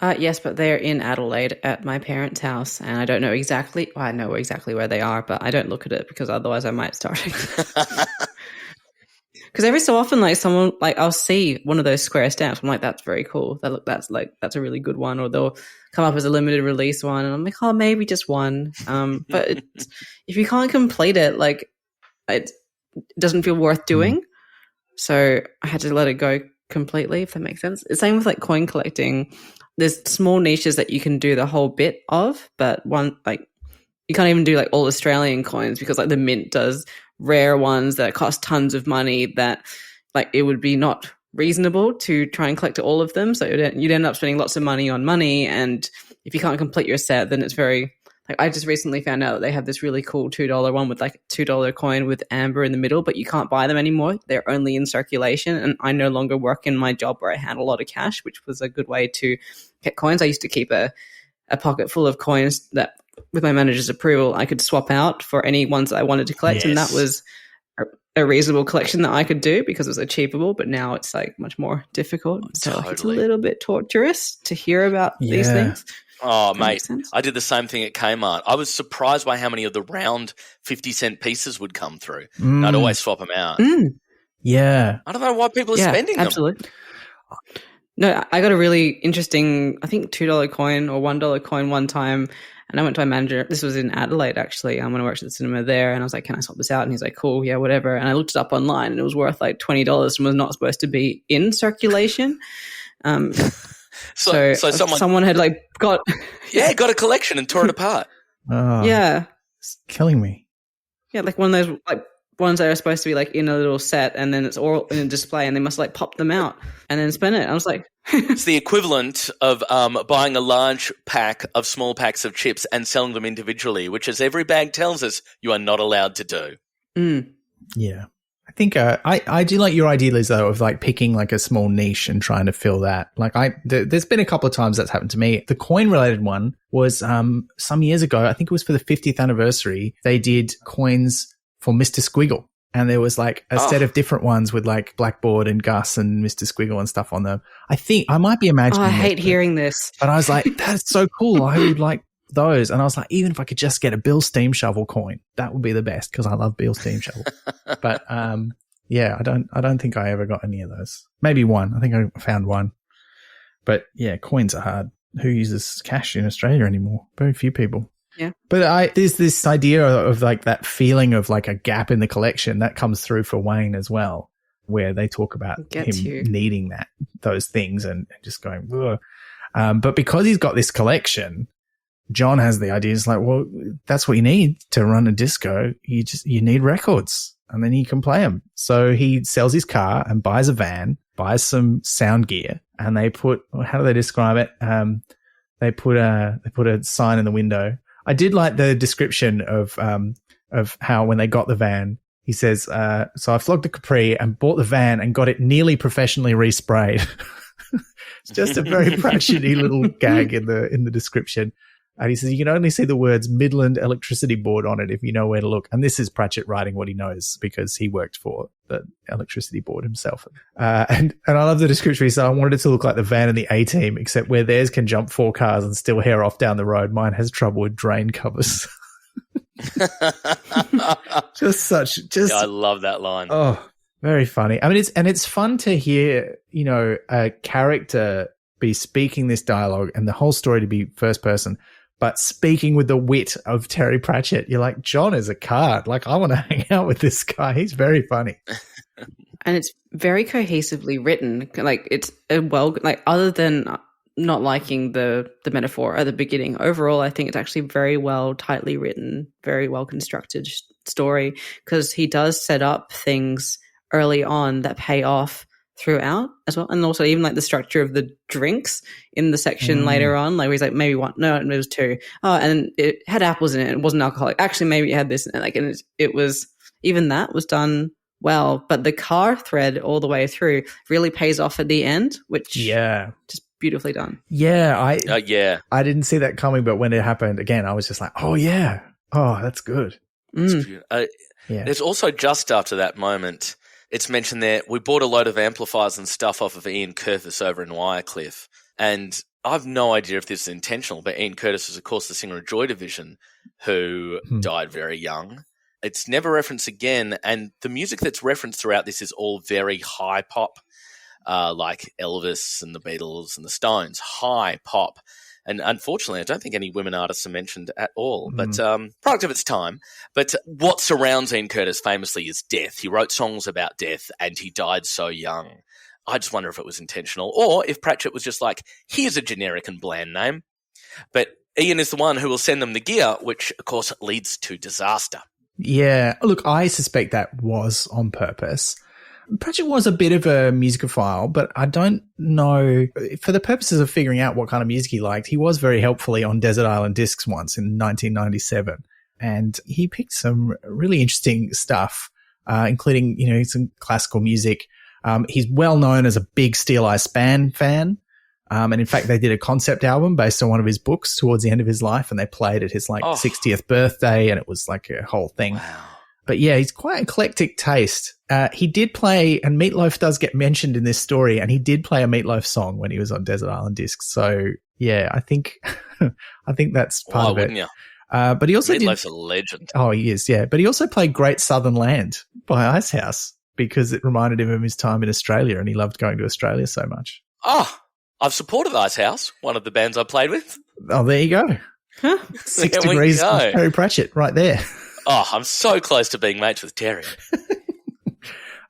Yes, but they're in Adelaide at my parents' house, and I don't know exactly. Well, I know exactly where they are, but I don't look at it because otherwise I might start. Because every so often, someone I'll see one of those square stamps. I'm like, that's very cool. That's a really good one. Or they'll come up as a limited release one, and I'm like, oh, maybe just one. But if you can't complete it, it doesn't feel worth doing. So I had to let it go completely, if that makes sense. The same with coin collecting. There's small niches that you can do the whole bit of, but you can't even do all Australian coins because the Mint does rare ones that cost tons of money that it would be not reasonable to try and collect all of them. So you'd end up spending lots of money on money. And if you can't complete your set, then it's very I just recently found out that they have this really cool $2 one with a $2 coin with amber in the middle, but you can't buy them anymore. They're only in circulation. And I no longer work in my job where I handle a lot of cash, which was a good way to get coins. I used to keep a pocket full of coins that, with my manager's approval, I could swap out for any ones that I wanted to collect. Yes. And that was a reasonable collection that I could do because it was achievable, but now it's much more difficult. So it's a little bit torturous to hear about these things. Oh, mate, I did the same thing at Kmart. I was surprised by how many of the round 50-cent pieces would come through. I'd always swap them out. Yeah. I don't know why people are spending them. Absolutely. No, I got a really interesting, I think, $2 coin or $1 coin one time, and I went to my manager. This was in Adelaide, actually. When I worked at the cinema there, and I was like, can I swap this out? And he's like, cool, yeah, whatever. And I looked it up online, and it was worth $20 and was not supposed to be in circulation. So someone had got got a collection and tore it apart. Oh, yeah, it's killing me. Yeah, one of those ones that are supposed to be in a little set, and then it's all in a display, and they must pop them out and then spin it. I was like, it's the equivalent of buying a large pack of small packs of chips and selling them individually, which, as every bag tells us, you are not allowed to do. Yeah. I think I do like your idea, Liz, though, of picking a small niche and trying to fill that. There's been a couple of times that's happened to me. The coin related one was some years ago. I think it was for the 50th anniversary. They did coins for Mr. Squiggle, and there was a set of different ones with Blackboard and Gus and Mr. Squiggle and stuff on them. I think I might be imagining. I hate hearing this, but I was like, that's so cool. I would like those. And I was like, even if I could just get a Bill Steam Shovel coin, that would be the best because I love Bill Steam Shovel. But yeah, I don't think I ever got any of those. Maybe one. I think I found one. But yeah, coins are hard. Who uses cash in Australia anymore? Very few people. Yeah. But there's this idea of that feeling of a gap in the collection that comes through for Wayne as well, where they talk about him needing those things and just going, ugh. But because he's got this collection, John has the idea. It's well, that's what you need to run a disco. You need records, and then you can play them. So he sells his car and buys a van, buys some sound gear, and they put, how do they describe it? They put a sign in the window. I did like the description of how when they got the van, he says, so I flogged the Capri and bought the van and got it nearly professionally resprayed. It's just a very Pratchett-y little gag in the description. And he says, you can only see the words Midland Electricity Board on it if you know where to look. And this is Pratchett writing what he knows because he worked for the electricity board himself. And I love the description. He said, I wanted it to look like the van in the A-Team, except where theirs can jump 4 cars and still hair off down the road. Mine has trouble with drain covers. Yeah, I love that line. Oh, very funny. I mean, it's fun to hear, you know, a character be speaking this dialogue and the whole story to be first person, but speaking with the wit of Terry Pratchett. You're like, John is a card. Like, I want to hang out with this guy. He's very funny. And it's very cohesively written. Like, it's other than not liking the metaphor at the beginning, overall, I think it's actually very well, tightly written, very well constructed story, because he does set up things early on that pay off throughout as well. And also even like the structure of the drinks in the section later on, like where he's like, maybe one, no, it was 2. Oh, and it had apples in it. It wasn't alcoholic. Actually, maybe it had this in it. Like, and it was, even that was done well, but the car thread all the way through really pays off at the end, which just beautifully done. Yeah. I didn't see that coming, but when it happened again, I was just like, oh yeah. Oh, that's good. There's also just after that moment, it's mentioned there, we bought a load of amplifiers and stuff off of Ian Curtis over in Wycliffe. And I've no idea if this is intentional, but Ian Curtis was, of course, the singer of Joy Division, who died very young. It's never referenced again. And the music that's referenced throughout this is all very high pop, like Elvis and the Beatles and the Stones, high pop. And unfortunately, I don't think any women artists are mentioned at all, but product of its time. But what surrounds Ian Curtis famously is death. He wrote songs about death and he died so young. I just wonder if it was intentional or if Pratchett was just like, here's a generic and bland name. But Ian is the one who will send them the gear, which, of course, leads to disaster. Yeah. Look, I suspect that was on purpose. Pratchett was a bit of a musicophile, but I don't know, for the purposes of figuring out what kind of music he liked, he was very helpfully on Desert Island Discs once in 1997. And he picked some really interesting stuff, including, you know, some classical music. He's well known as a big Steel Eye Span fan. And in fact, they did a concept album based on one of his books towards the end of his life, and they played at his 60th birthday, and it was like a whole thing. Wow. But yeah, he's quite eclectic taste. He did play, and Meatloaf does get mentioned in this story, and he did play a Meatloaf song when he was on Desert Island Discs. So yeah, I think that's part of it. Wouldn't you? But he also Meatloaf's a legend. Oh, he is, yeah. But he also played Great Southern Land by Icehouse because it reminded him of his time in Australia, and he loved going to Australia so much. Oh, I've supported Icehouse, one of the bands I played with. Oh, there you go. Huh? 6 degrees of Terry Pratchett right there. Oh, I'm so close to being mates with Terry.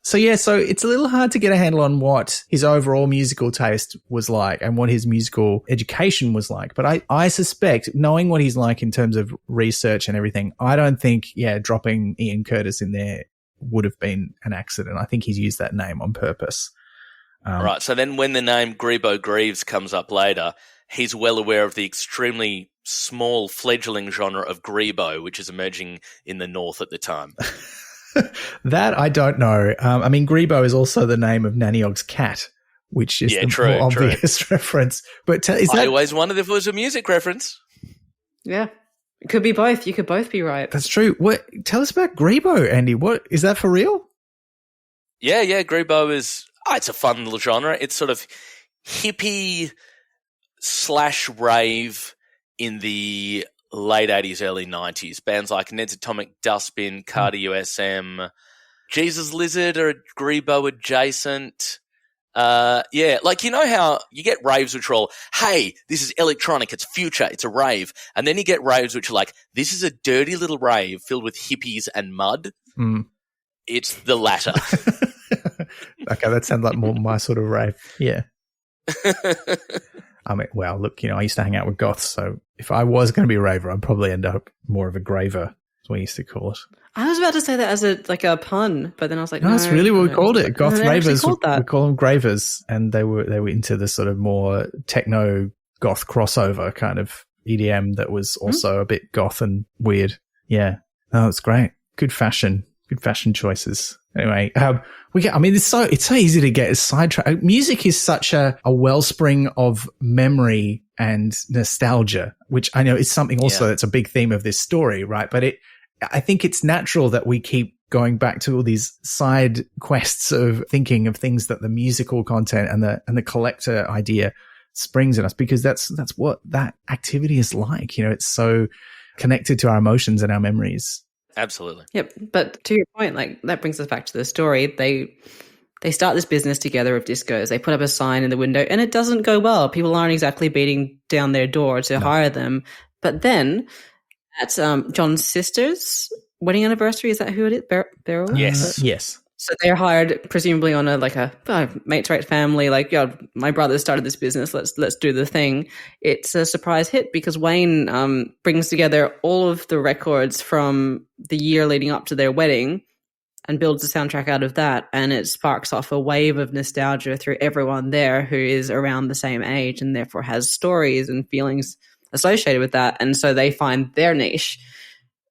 So it's a little hard to get a handle on what his overall musical taste was like and what his musical education was like. But I suspect, knowing what he's like in terms of research and everything, I don't think, dropping Ian Curtis in there would have been an accident. I think he's used that name on purpose. Right. So then when the name Grebo Greaves comes up later, he's well aware of the extremely small fledgling genre of grebo, which is emerging in the north at the time. That I don't know. I mean, Grebo is also the name of Nanny Ogg's cat, which is more obvious reference. But I always wondered if it was a music reference. Yeah. It could be both. You could both be right. That's true. Tell us about Grebo, Andy. What is that for real? Yeah. Grebo is it's a fun little genre. It's sort of hippie / rave in the late 80s, early 90s. Bands like Ned's Atomic Dustbin, Cardio SM, Jesus Lizard are Grebo adjacent. Like, you know how you get raves which are all, hey, this is electronic, it's future, it's a rave. And then you get raves which are like, this is a dirty little rave filled with hippies and mud. It's the latter. Okay, that sounds like more my sort of rave. Yeah. I mean, well, look, I used to hang out with goths, so if I was going to be a raver, I'd probably end up more of a graver, as we used to call it. I was about to say that as a pun, but then I was like, no, that's really what we called it. Goth ravers, we call them gravers, and they were into the sort of more techno goth crossover kind of EDM that was also a bit goth and weird. Yeah, no, it's great. Good fashion choices. Anyway, it's so easy to get sidetracked. Music is such a wellspring of memory and nostalgia, which I know is something also that's a big theme of this story, right? But I think it's natural that we keep going back to all these side quests of thinking of things that the musical content and the collector idea springs in us, because that's what that activity is like. You know, it's so connected to our emotions and our memories. Absolutely. Yep. But to your point, like that brings us back to the story. They start this business together of discos. They put up a sign in the window and it doesn't go well. People aren't exactly beating down their door to hire them. But then at John's sister's wedding anniversary, is that who it is? Beryl? Yes. Yes. So they're hired presumably on a mates right family, like, yeah, my brother started this business, let's do the thing. It's a surprise hit because Wayne brings together all of the records from the year leading up to their wedding and builds a soundtrack out of that, and it sparks off a wave of nostalgia through everyone there who is around the same age and therefore has stories and feelings associated with that. And so they find their niche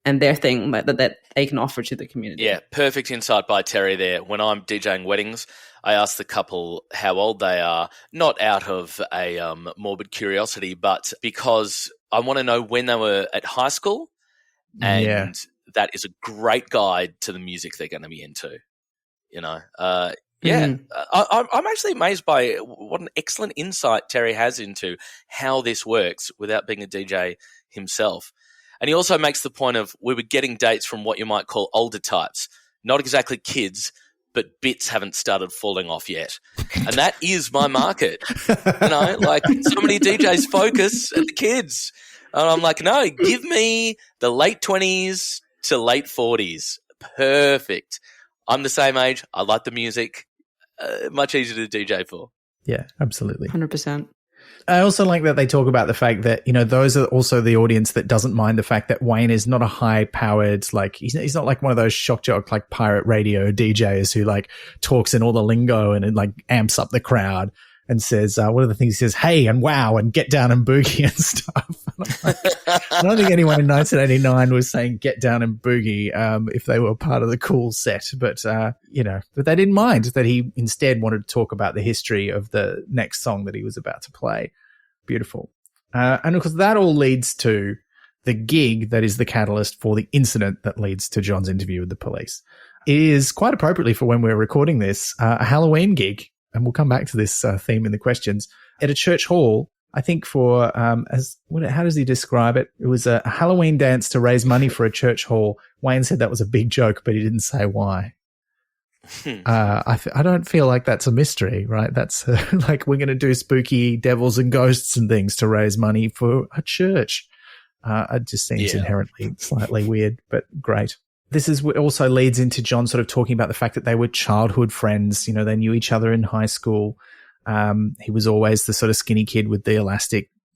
and their thing that they can offer to the community. Yeah, perfect insight by Terry there. When I'm DJing weddings, I ask the couple how old they are, not out of a morbid curiosity, but because I want to know when they were at high school, and that is a great guide to the music they're going to be into. You know, I'm actually amazed by what an excellent insight Terry has into how this works without being a DJ himself. And he also makes the point of we were getting dates from what you might call older types, not exactly kids, but bits haven't started falling off yet. And that is my market. You know, like so many DJs focus at the kids. And I'm like, no, give me the late 20s to late 40s. Perfect. I'm the same age. I like the music. Much easier to DJ for. Yeah, absolutely. 100%. I also like that they talk about the fact that, you know, those are also the audience that doesn't mind the fact that Wayne is not a high-powered, like, he's not like one of those shock jock, like, pirate radio DJs who, like, talks in all the lingo and, like, amps up the crowd and says, what are the things he says? Hey, and wow, and get down and boogie and stuff. Like, I don't think anyone in 1989 was saying get down and boogie if they were part of the cool set. But, you know, but they didn't mind that he instead wanted to talk about the history of the next song that he was about to play. Beautiful. And of course, that all leads to the gig that is the catalyst for the incident that leads to John's interview with the police. It is quite appropriately for when we're recording this, a Halloween gig. And we'll come back to this theme in the questions, at a church hall, I think for, how does he describe it? It was a Halloween dance to raise money for a church hall. Wayne said that was a big joke, but he didn't say why. I don't feel like that's a mystery, right? That's like we're going to do spooky devils and ghosts and things to raise money for a church. It just seems inherently slightly weird, but great. This is what also leads into John sort of talking about the fact that they were childhood friends. You know, they knew each other in high school. He was always the sort of skinny kid with the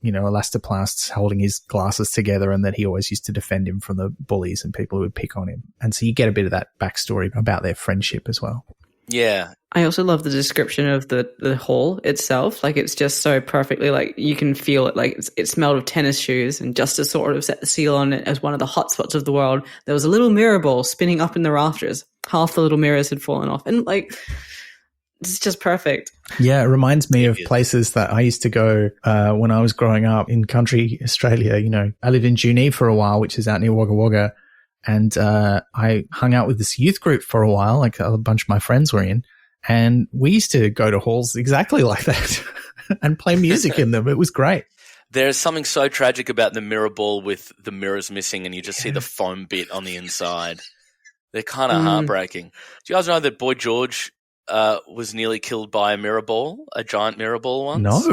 elastoplasts holding his glasses together, and that he always used to defend him from the bullies and people who would pick on him. And so you get a bit of that backstory about their friendship as well. Yeah. I also love the description of the hall itself. Like, it's just so perfectly, like, you can feel it. Like, it smelled of tennis shoes, and just to sort of set the seal on it as one of the hot spots of the world, there was a little mirror ball spinning up in the rafters. Half the little mirrors had fallen off. And, like, it's just perfect. Yeah, it reminds me of places that I used to go when I was growing up in country Australia. You know, I lived in Junee for a while, which is out near Wagga Wagga. And I hung out with this youth group for a while, like a bunch of my friends were in. And we used to go to halls exactly like that and play music in them. It was great. There's something so tragic about the mirror ball with the mirrors missing, and you just see the foam bit on the inside. They're kind of heartbreaking. Do you guys know that Boy George was nearly killed by a mirror ball, a giant mirror ball once?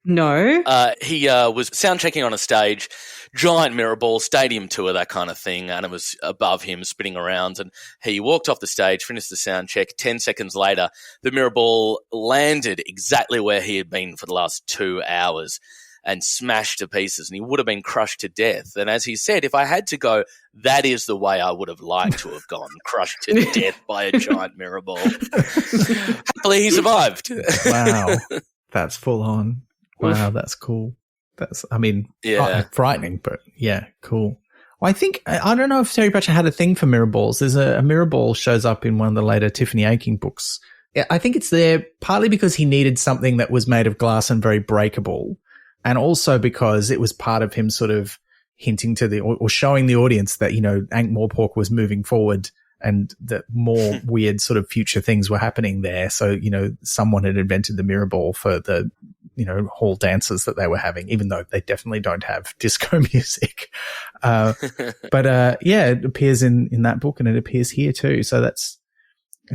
No. He was sound checking on a stage, giant mirror ball, stadium tour, that kind of thing, and it was above him spinning around, and he walked off the stage, finished the sound check. 10 seconds later, the mirror ball landed exactly where he had been for the last 2 hours and smashed to pieces, and he would have been crushed to death. And as he said, if I had to go, that is the way I would have liked to have gone, crushed to death by a giant mirror ball. Happily, he survived. Wow. That's full on. Wow, that's cool. That's, I mean, frightening, but yeah, cool. Well, I think, I don't know if Terry Pratchett had a thing for mirror balls. There's a mirror ball shows up in one of the later Tiffany Aching books. I think it's there partly because he needed something that was made of glass and very breakable. And also because it was part of him sort of hinting to or showing the audience that, Ankh-Morpork was moving forward and that more weird sort of future things were happening there. So, someone had invented the mirror ball for the, hall dances that they were having, even though they definitely don't have disco music. It appears in that book and it appears here too. So it's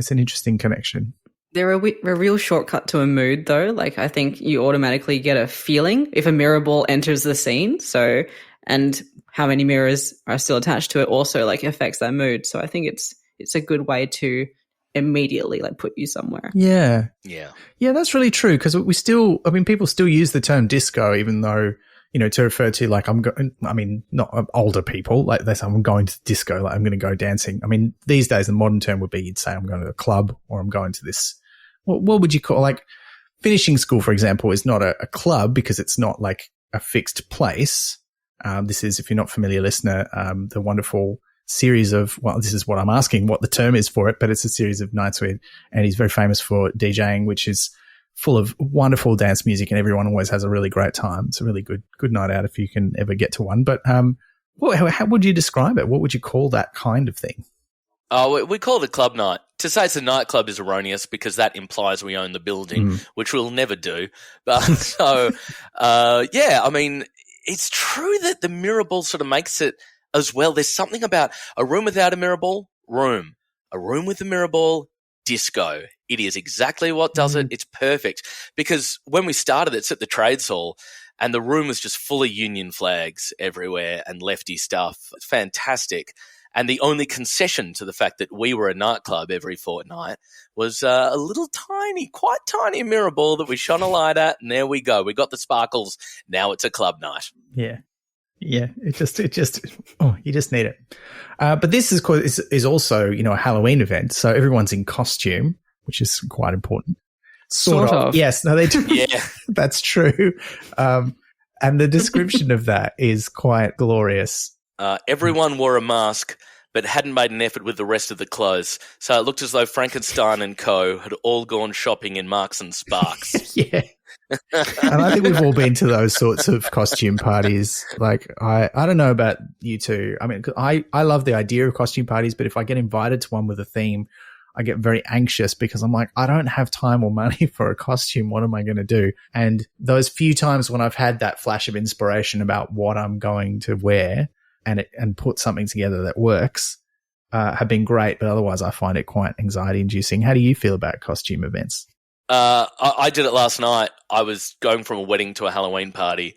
an interesting connection. They're a real shortcut to a mood, though. Like, I think you automatically get a feeling if a mirror ball enters the scene. So, and how many mirrors are still attached to it also like affects that mood. So I think it's a good way to immediately like put you somewhere. Yeah. Yeah. Yeah, that's really true because people still use the term disco, even though, to refer to like, not older people, like they say I'm going to disco, like I'm going to go dancing. I mean, these days the modern term would be you'd say I'm going to a club or I'm going to this. What would you call, like, finishing school, for example, is not a club because it's not like a fixed place. This is, if you're not familiar, listener, the wonderful series of, this is what I'm asking, what the term is for it, but it's a series of nights where, and he's very famous for DJing, which is full of wonderful dance music and everyone always has a really great time. It's a really good night out if you can ever get to one. But how would you describe it? What would you call that kind of thing? Oh, we call it a club night. To say it's a nightclub is erroneous because that implies we own the building, which we'll never do. But so, it's true that the mirror ball sort of makes it as well. There's something about a room without a mirror ball, room. A room with a mirror ball, disco. It is exactly what does it. It's perfect because when we started, it's at the Trades Hall and the room was just full of Union flags everywhere and lefty stuff. It's fantastic. And the only concession to the fact that we were a nightclub every fortnight was a little tiny, quite tiny mirror ball that we shone a light at, and there we go. We got the sparkles. Now it's a club night. Yeah. Yeah. You just need it. But this is also, a Halloween event. So everyone's in costume, which is quite important. Sort of. Yes. No, they do. Yeah. That's true. And the description of that is quite glorious. Everyone wore a mask but hadn't made an effort with the rest of the clothes. So it looked as though Frankenstein and co. had all gone shopping in Marks and Sparks. Yeah. And I think we've all been to those sorts of costume parties. Like, I don't know about you two. I mean, I love the idea of costume parties, but if I get invited to one with a theme, I get very anxious because I'm like, I don't have time or money for a costume. What am I going to do? And those few times when I've had that flash of inspiration about what I'm going to wear and put something together that works, have been great. But otherwise, I find it quite anxiety inducing. How do you feel about costume events? I did it last night. I was going from a wedding to a Halloween party.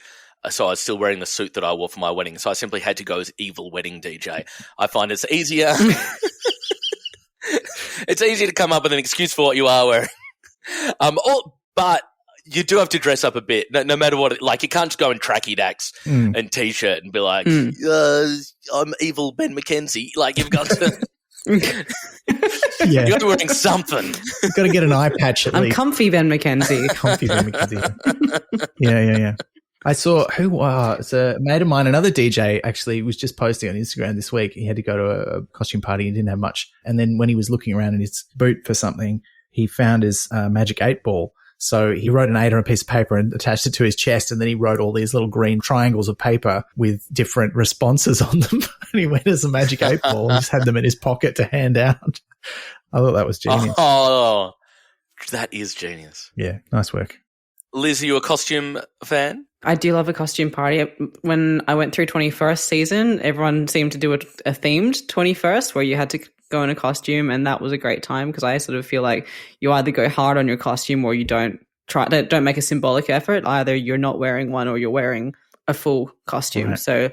So I was still wearing the suit that I wore for my wedding. So I simply had to go as evil wedding DJ. I find it's easier. It's easy to come up with an excuse for what you are wearing. But you do have to dress up a bit, no matter what. Like, you can't just go in tracky dacks and T-shirt and be like, I'm evil Ben McKenzie. Like, you've got to... Yeah. You're wearing something. You've got to get an eye patch at least. I'm comfy Ben McKenzie. Comfy Ben McKenzie. Yeah. I saw it's a mate of mine, another DJ actually was just posting on Instagram this week. He had to go to a costume party and didn't have much. And then when he was looking around in his boot for something, he found his magic 8-ball. So he wrote an 8 on a piece of paper and attached it to his chest. And then he wrote all these little green triangles of paper with different responses on them. And he went as a magic 8-ball and just had them in his pocket to hand out. I thought that was genius. Oh, that is genius. Yeah, nice work. Liz, are you a costume fan? I do love a costume party. When I went through 21st season, everyone seemed to do a themed 21st where you had to go in a costume, and that was a great time because I sort of feel like you either go hard on your costume or you don't make a symbolic effort. Either you're not wearing one or you're wearing a full costume. Right. So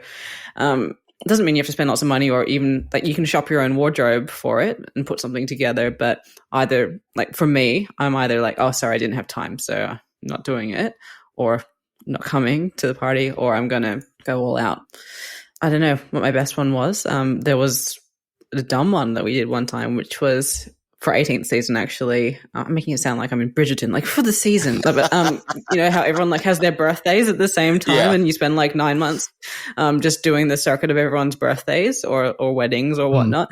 it doesn't mean you have to spend lots of money or even like you can shop your own wardrobe for it and put something together. But either, like for me, I'm either like, oh, sorry, I didn't have time, so I'm not doing it, or not coming to the party, or I'm going to go all out. I don't know what my best one was. There was a dumb one that we did one time, which was for 18th season, actually. I'm making it sound like I'm in Bridgerton, like for the season. But you know how everyone like has their birthdays at the same time and you spend like 9 months just doing the circuit of everyone's birthdays or weddings or whatnot,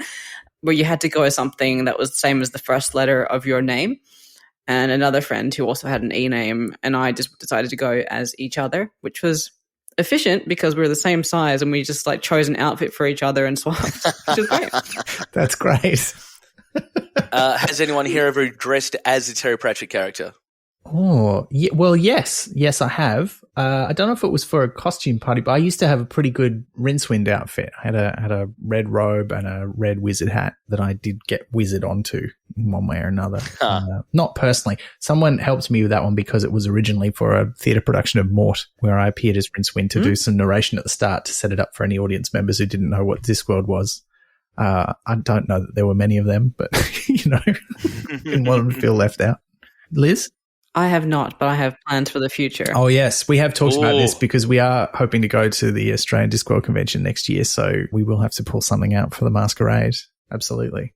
where you had to go as something that was the same as the first letter of your name. and another friend who also had an E name, and I just decided to go as each other, which was efficient because we were the same size and we just like chose an outfit for each other and swapped, which is great. That's great. Has anyone here ever dressed as a Terry Pratchett character? Oh, yeah, well, yes. Yes, I have. I don't know if it was for a costume party, but I used to have a pretty good Rincewind outfit. I had a red robe and a red wizard hat that I did get wizard onto in one way or another. Not personally. Someone helped me with that one because it was originally for a theatre production of Mort, where I appeared as Rincewind to do some narration at the start to set it up for any audience members who didn't know what Discworld was. I don't know that there were many of them, but, didn't want them to feel left out. Liz? I have not, but I have plans for the future. Oh, yes. We have talked about this because we are hoping to go to the Australian Discworld Convention next year, so we will have to pull something out for the masquerade. Absolutely.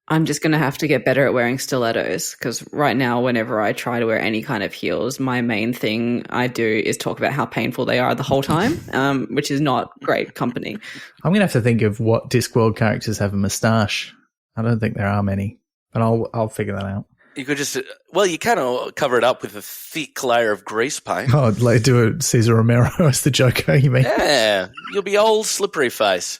I'm just going to have to get better at wearing stilettos because right now, whenever I try to wear any kind of heels, my main thing I do is talk about how painful they are the whole time, which is not great company. I'm going to have to think of what Discworld characters have a moustache. I don't think there are many, but I'll figure that out. You could just, you can cover it up with a thick layer of grease paint. Oh, like do a Cesar Romero as the Joker, you mean? Yeah, you'll be old slippery face.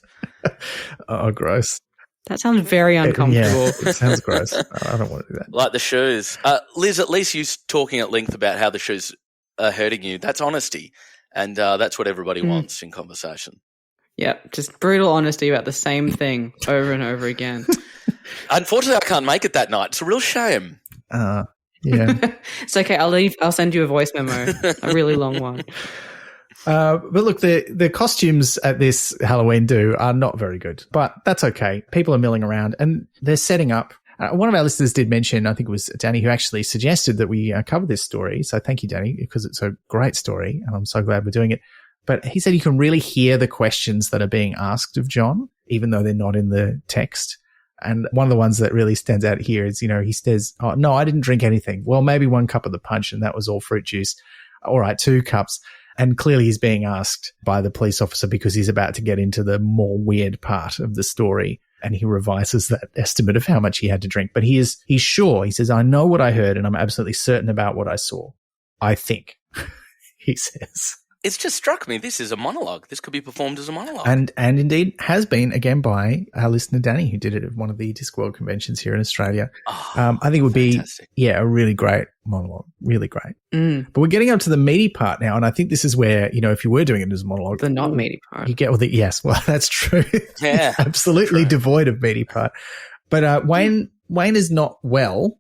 Oh, gross. That sounds very uncomfortable. Yeah, it sounds gross. I don't want to do that. Like the shoes. Liz, at least you talking at length about how the shoes are hurting you. That's honesty. And that's what everybody wants in conversation. Yep, just brutal honesty about the same thing over and over again. Unfortunately, I can't make it that night. It's a real shame. Yeah. It's okay. I'll send you a voice memo, a really long one. But look, the costumes at this Halloween do are not very good, but that's okay. People are milling around and they're setting up. One of our listeners did mention, I think it was Danny, who actually suggested that we cover this story. So thank you, Danny, because it's a great story and I'm so glad we're doing it. But he said you can really hear the questions that are being asked of John, even though they're not in the text. And one of the ones that really stands out here is, he says, oh, no, I didn't drink anything. Well, maybe 1 cup of the punch and that was all fruit juice. All right, 2 cups. And clearly he's being asked by the police officer because he's about to get into the more weird part of the story. And he revises that estimate of how much he had to drink. But he's sure. He says, I know what I heard and I'm absolutely certain about what I saw. I think, he says. It's just struck me. This is a monologue. This could be performed as a monologue. And indeed has been, again, by our listener, Danny, who did it at one of the Discworld conventions here in Australia. I think it would fantastic. A really great monologue. Really great. But we're getting up to the meaty part now, and I think this is where, if you were doing it as a monologue. The not meaty part. You get yes, well, that's true. Yeah. Absolutely devoid of meaty part. But Wayne is not well,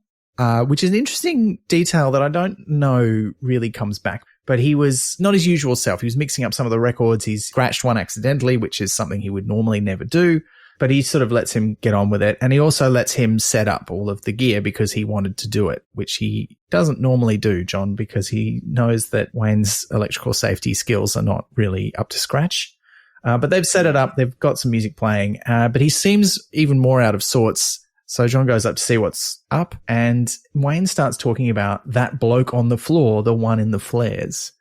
which is an interesting detail that I don't know really comes back. But he was not his usual self. He was mixing up some of the records. He scratched one accidentally, which is something he would normally never do. But he sort of lets him get on with it. And he also lets him set up all of the gear because he wanted to do it, which he doesn't normally do, John, because he knows that Wayne's electrical safety skills are not really up to scratch. But they've set it up. They've got some music playing. But he seems even more out of sorts. So John goes up to see what's up, and Wayne starts talking about that bloke on the floor, the one in the flares,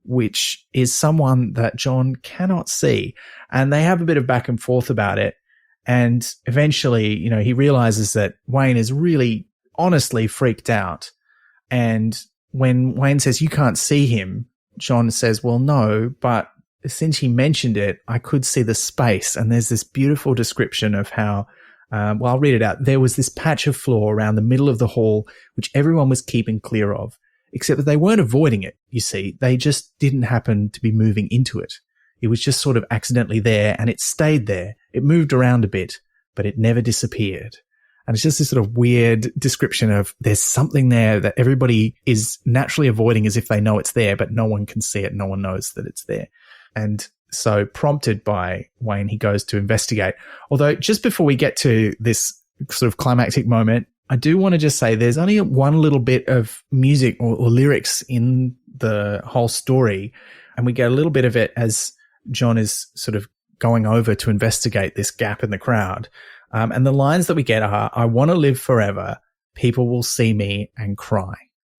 which is someone that John cannot see. And they have a bit of back and forth about it. And eventually, he realizes that Wayne is really honestly freaked out. And when Wayne says, you can't see him, John says, well, no, but since he mentioned it, I could see the space. And there's this beautiful description of how I'll read it out. There was this patch of floor around the middle of the hall, which everyone was keeping clear of, except that they weren't avoiding it, you see. They just didn't happen to be moving into it. It was just sort of accidentally there, and it stayed there. It moved around a bit, but it never disappeared. And it's just this sort of weird description of there's something there that everybody is naturally avoiding as if they know it's there, but no one can see it. No one knows that it's there. And so prompted by Wayne, he goes to investigate. Although just before we get to this sort of climactic moment, I do want to just say there's only one little bit of music or lyrics in the whole story. And we get a little bit of it as John is sort of going over to investigate this gap in the crowd. And the lines that we get are, I want to live forever. People will see me and cry.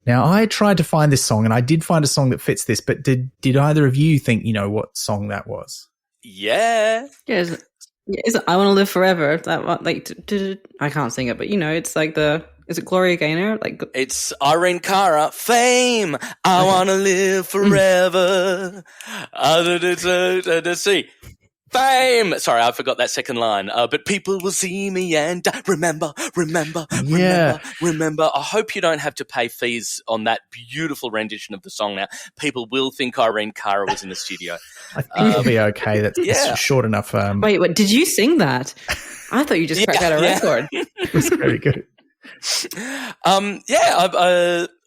Now, I tried to find this song, and I did find a song that fits this, but did either of you think you know what song that was? Yeah. Is I Want to Live Forever. That one, I can't sing it, but it's like the Is it Gloria Gaynor? It's Irene Cara. Fame. I want to live forever. Let's see. Fame. Sorry, I forgot that second line. But people will see me and remember. I hope you don't have to pay fees on that beautiful rendition of the song now. People will think Irene Cara was in the studio. I think it'll be okay. That's short enough. Wait, what? Did you sing that? I thought you just cracked out a record. It was very good.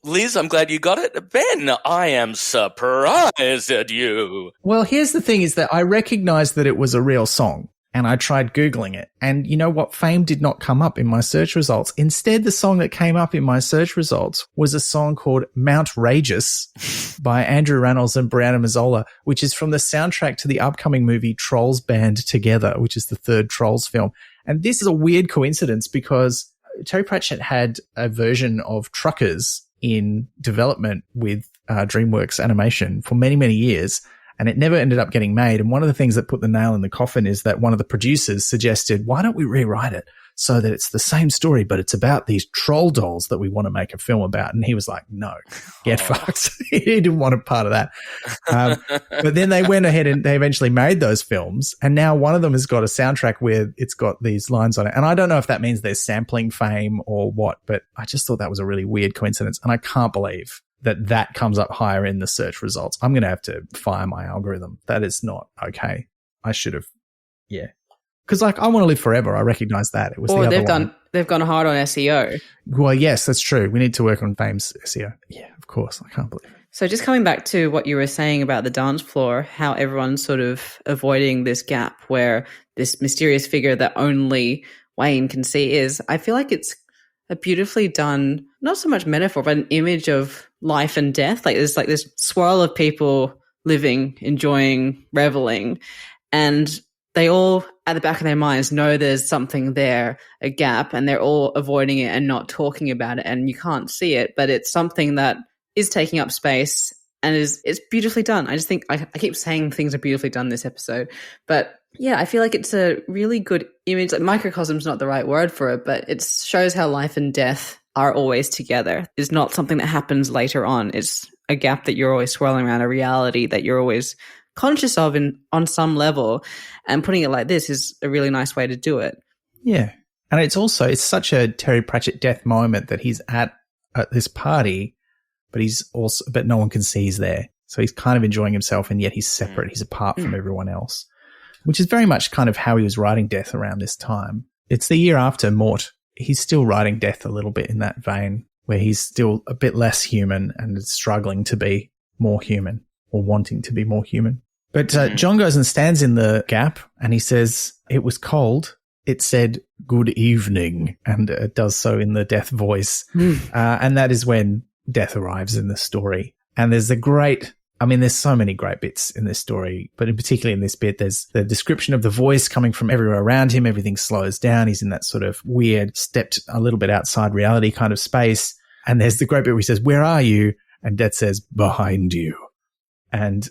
Liz, I'm glad you got it. Ben, I am surprised at you. Well, here's the thing is that I recognized that it was a real song and I tried Googling it. And you know what? Fame did not come up in my search results. Instead, the song that came up in my search results was a song called Mountrageous by Andrew Rannells and Brianna Mazzola, which is from the soundtrack to the upcoming movie Trolls Band Together, which is the third Trolls film. And this is a weird coincidence because Terry Pratchett had a version of Truckers in development with DreamWorks Animation for many, many years, and it never ended up getting made. And one of the things that put the nail in the coffin is that one of the producers suggested, why don't we rewrite it so that it's the same story, but it's about these troll dolls that we want to make a film about? And he was like, no, get fucked. He didn't want a part of that. But then they went ahead and they eventually made those films. And now one of them has got a soundtrack where it's got these lines on it. And I don't know if that means they're sampling Fame or what, but I just thought that was a really weird coincidence. And I can't believe that comes up higher in the search results. I'm going to have to fire my algorithm. That is not okay. I should have, because I Want to Live Forever, I recognize that. It was the other one. They've gone hard on SEO. Well, yes, that's true. We need to work on Fame's SEO. Yeah, of course. I can't believe it. So just coming back to what you were saying about the dance floor, how everyone's sort of avoiding this gap where this mysterious figure that only Wayne can see is, I feel like it's a beautifully done, not so much metaphor, but an image of life and death. There's this swirl of people living, enjoying, reveling, and they all at the back of their minds know there's something there, a gap, and they're all avoiding it and not talking about it, and you can't see it, but it's something that is taking up space and it's beautifully done. I just think I keep saying things are beautifully done this episode, but yeah, I feel like it's a really good image. Microcosm's not the right word for it, but it shows how life and death are always together. It's not something that happens later on. It's a gap that you're always swirling around, a reality that you're always conscious of on some level. And putting it like this is a really nice way to do it. Yeah. And it's such a Terry Pratchett death moment that he's at this party, but no one can see he's there. So he's kind of enjoying himself, and yet he's separate. He's apart from everyone else, which is very much kind of how he was writing death around this time. It's the year after Mort. He's still writing death a little bit in that vein, where he's still a bit less human and is struggling to be more human, or wanting to be more human. But John goes and stands in the gap and he says, it was cold. It said, good evening. And it does so in the death voice. And that is when death arrives in the story. And there's there's so many great bits in this story, but in particular in this bit, there's the description of the voice coming from everywhere around him. Everything slows down. He's in that sort of weird, stepped a little bit outside reality kind of space. And there's the great bit where he says, where are you? And Death says, behind you. And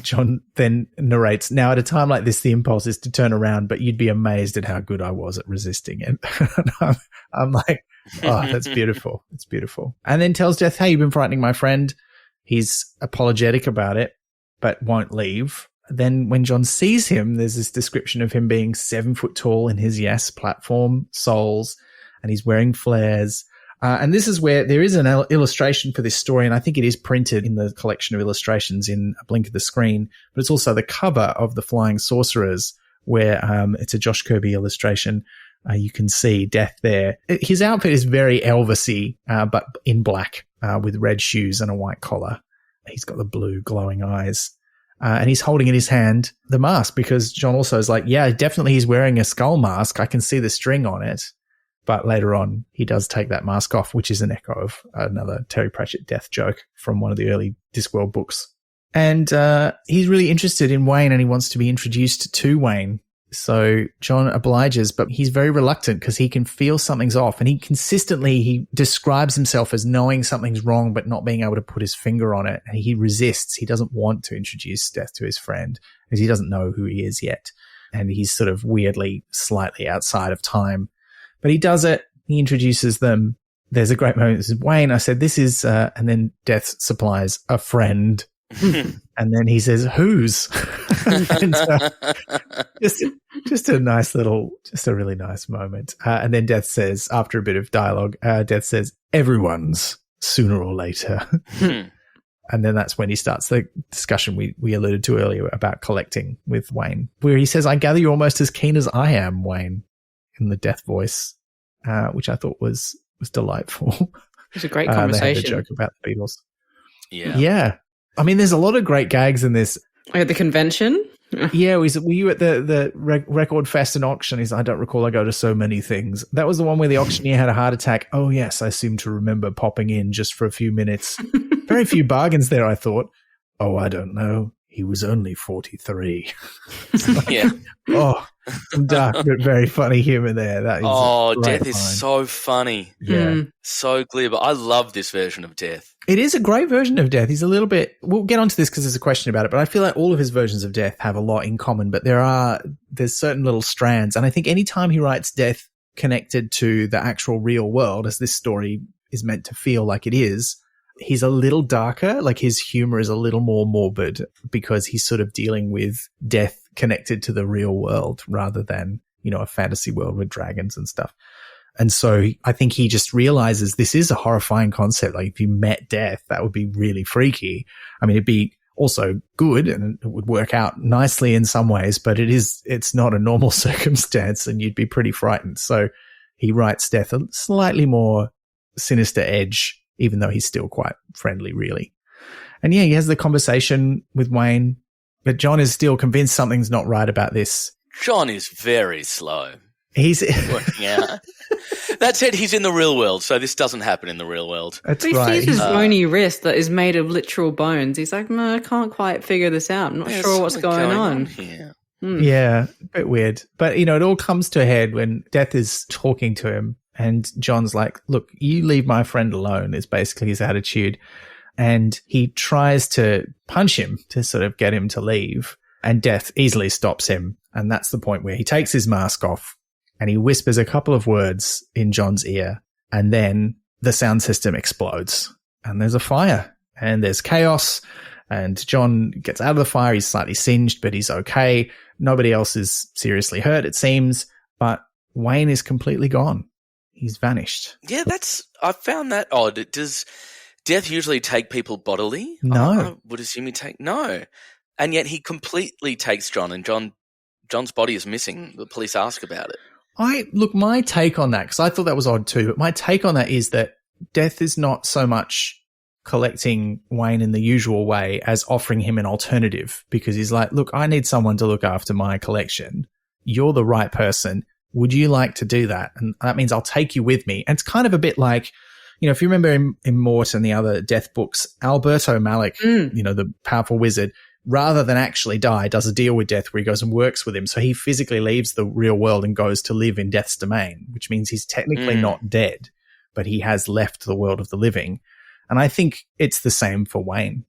John then narrates, now at a time like this, the impulse is to turn around, but you'd be amazed at how good I was at resisting it. I'm like, oh, that's beautiful. It's beautiful. And then tells Death, hey, you've been frightening my friend. He's apologetic about it, but won't leave. Then when John sees him, there's this description of him being 7 foot tall in his platform soles, and he's wearing flares. And this is where there is an illustration for this story, and I think it is printed in the collection of illustrations in A Blink of the Screen, but it's also the cover of The Flying Sorcerers, where it's a Josh Kirby illustration. You can see Death there. His outfit is very Elvis-y, but in black, with red shoes and a white collar. He's got the blue glowing eyes. And he's holding in his hand the mask, because John also is like, yeah, definitely he's wearing a skull mask. I can see the string on it. But later on, he does take that mask off, which is an echo of another Terry Pratchett death joke from one of the early Discworld books. And he's really interested in Wayne, and he wants to be introduced to Wayne. So John obliges, but he's very reluctant because he can feel something's off. And he describes himself as knowing something's wrong but not being able to put his finger on it. And he resists. He doesn't want to introduce Death to his friend because he doesn't know who he is yet. And he's sort of weirdly, slightly outside of time. But he does it. He introduces them. there's a great moment. This is Wayne. I said, this is, and then Death supplies a friend. And then he says, whose? And, just a nice little, just a really nice moment. And then Death says, after a bit of dialogue, Death says, everyone's sooner or later. And then that's when he starts the discussion we alluded to earlier about collecting with Wayne, where he says, I gather you're almost as keen as I am, Wayne, in the Death voice, which I thought was delightful. It was a great conversation. They had the joke about the Beatles. Yeah. Yeah. I mean, there's a lot of great gags in this. At the convention? Yeah. Were you at the record fest and auction? He's, I don't recall. I go to so many things. That was the one where the auctioneer had a heart attack. Oh, yes. I seem to remember popping in just for a few minutes. Very few bargains there, I thought. Oh, I don't know. He was only 43. Yeah. Oh, some dark but very funny humor there. That is Death is so funny. Yeah. So clear. But I love this version of Death. It is a great version of Death. He's a little bit, we'll get onto this because there's a question about it, but I feel like all of his versions of Death have a lot in common, but there's certain little strands. And I think anytime he writes Death connected to the actual real world, as this story is meant to feel like it is, he's a little darker. Like his humor is a little more morbid because he's sort of dealing with death connected to the real world rather than, a fantasy world with dragons and stuff. And so I think he just realizes this is a horrifying concept. Like if you met death, that would be really freaky. I mean, it'd be also good and it would work out nicely in some ways, but it's not a normal circumstance and you'd be pretty frightened. So he writes Death a slightly more sinister edge, even though he's still quite friendly, really. And yeah, he has the conversation with Wayne, but John is still convinced something's not right about this. John is very slow. He's working out. That said, he's in the real world, so this doesn't happen in the real world. That's he right. sees his bony wrist that is made of literal bones. He's like, no, I can't quite figure this out. I'm not sure what's going on here. Yeah, a bit weird. But, it all comes to a head when Death is talking to him and John's like, look, you leave my friend alone is basically his attitude. And he tries to punch him to sort of get him to leave. And Death easily stops him. And that's the point where he takes his mask off and he whispers a couple of words in John's ear. And then the sound system explodes and there's a fire and there's chaos. And John gets out of the fire. He's slightly singed, but he's okay. Nobody else is seriously hurt, it seems. But Wayne is completely gone. He's vanished. Yeah, I found that odd. Does Death usually take people bodily? No. I would assume no. And yet he completely takes John, and John's body is missing. The police ask about it. My take on that, because I thought that was odd too, but my take on that is that Death is not so much collecting Wayne in the usual way as offering him an alternative, because he's like, look, I need someone to look after my collection. You're the right person. Would you like to do that? And that means I'll take you with me. And it's kind of a bit like, if you remember in Mort and the other Death books, Alberto Malik, the powerful wizard, rather than actually die, does a deal with Death where he goes and works with him. So he physically leaves the real world and goes to live in Death's domain, which means he's technically not dead, but he has left the world of the living. And I think it's the same for Wayne.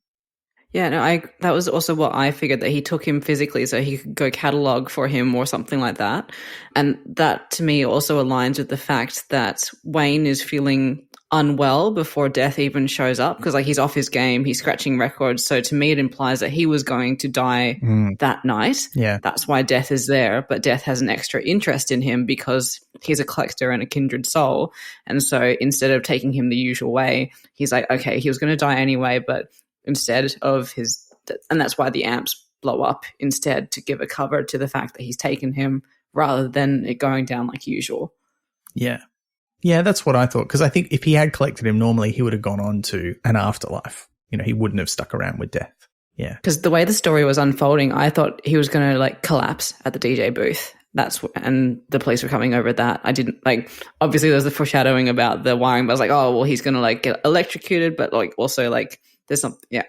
Yeah, no, that was also what I figured, that he took him physically so he could go catalog for him or something like that. And that to me also aligns with the fact that Wayne is feeling unwell before Death even shows up, because he's off his game, he's scratching records. So to me, it implies that he was going to die that night. Yeah. That's why Death is there, but Death has an extra interest in him because he's a collector and a kindred soul. And so instead of taking him the usual way, he's like, okay, he was going to die anyway, but instead of and that's why the amps blow up instead, to give a cover to the fact that he's taken him rather than it going down like usual. Yeah. Yeah, that's what I thought. Because I think if he had collected him normally, he would have gone on to an afterlife. He wouldn't have stuck around with Death. Yeah. Because the way the story was unfolding, I thought he was going to collapse at the DJ booth. And the police were coming over that. I didn't obviously there's the foreshadowing about the wiring, but I was like, oh, well, he's going to get electrocuted, but also there's something. Yeah.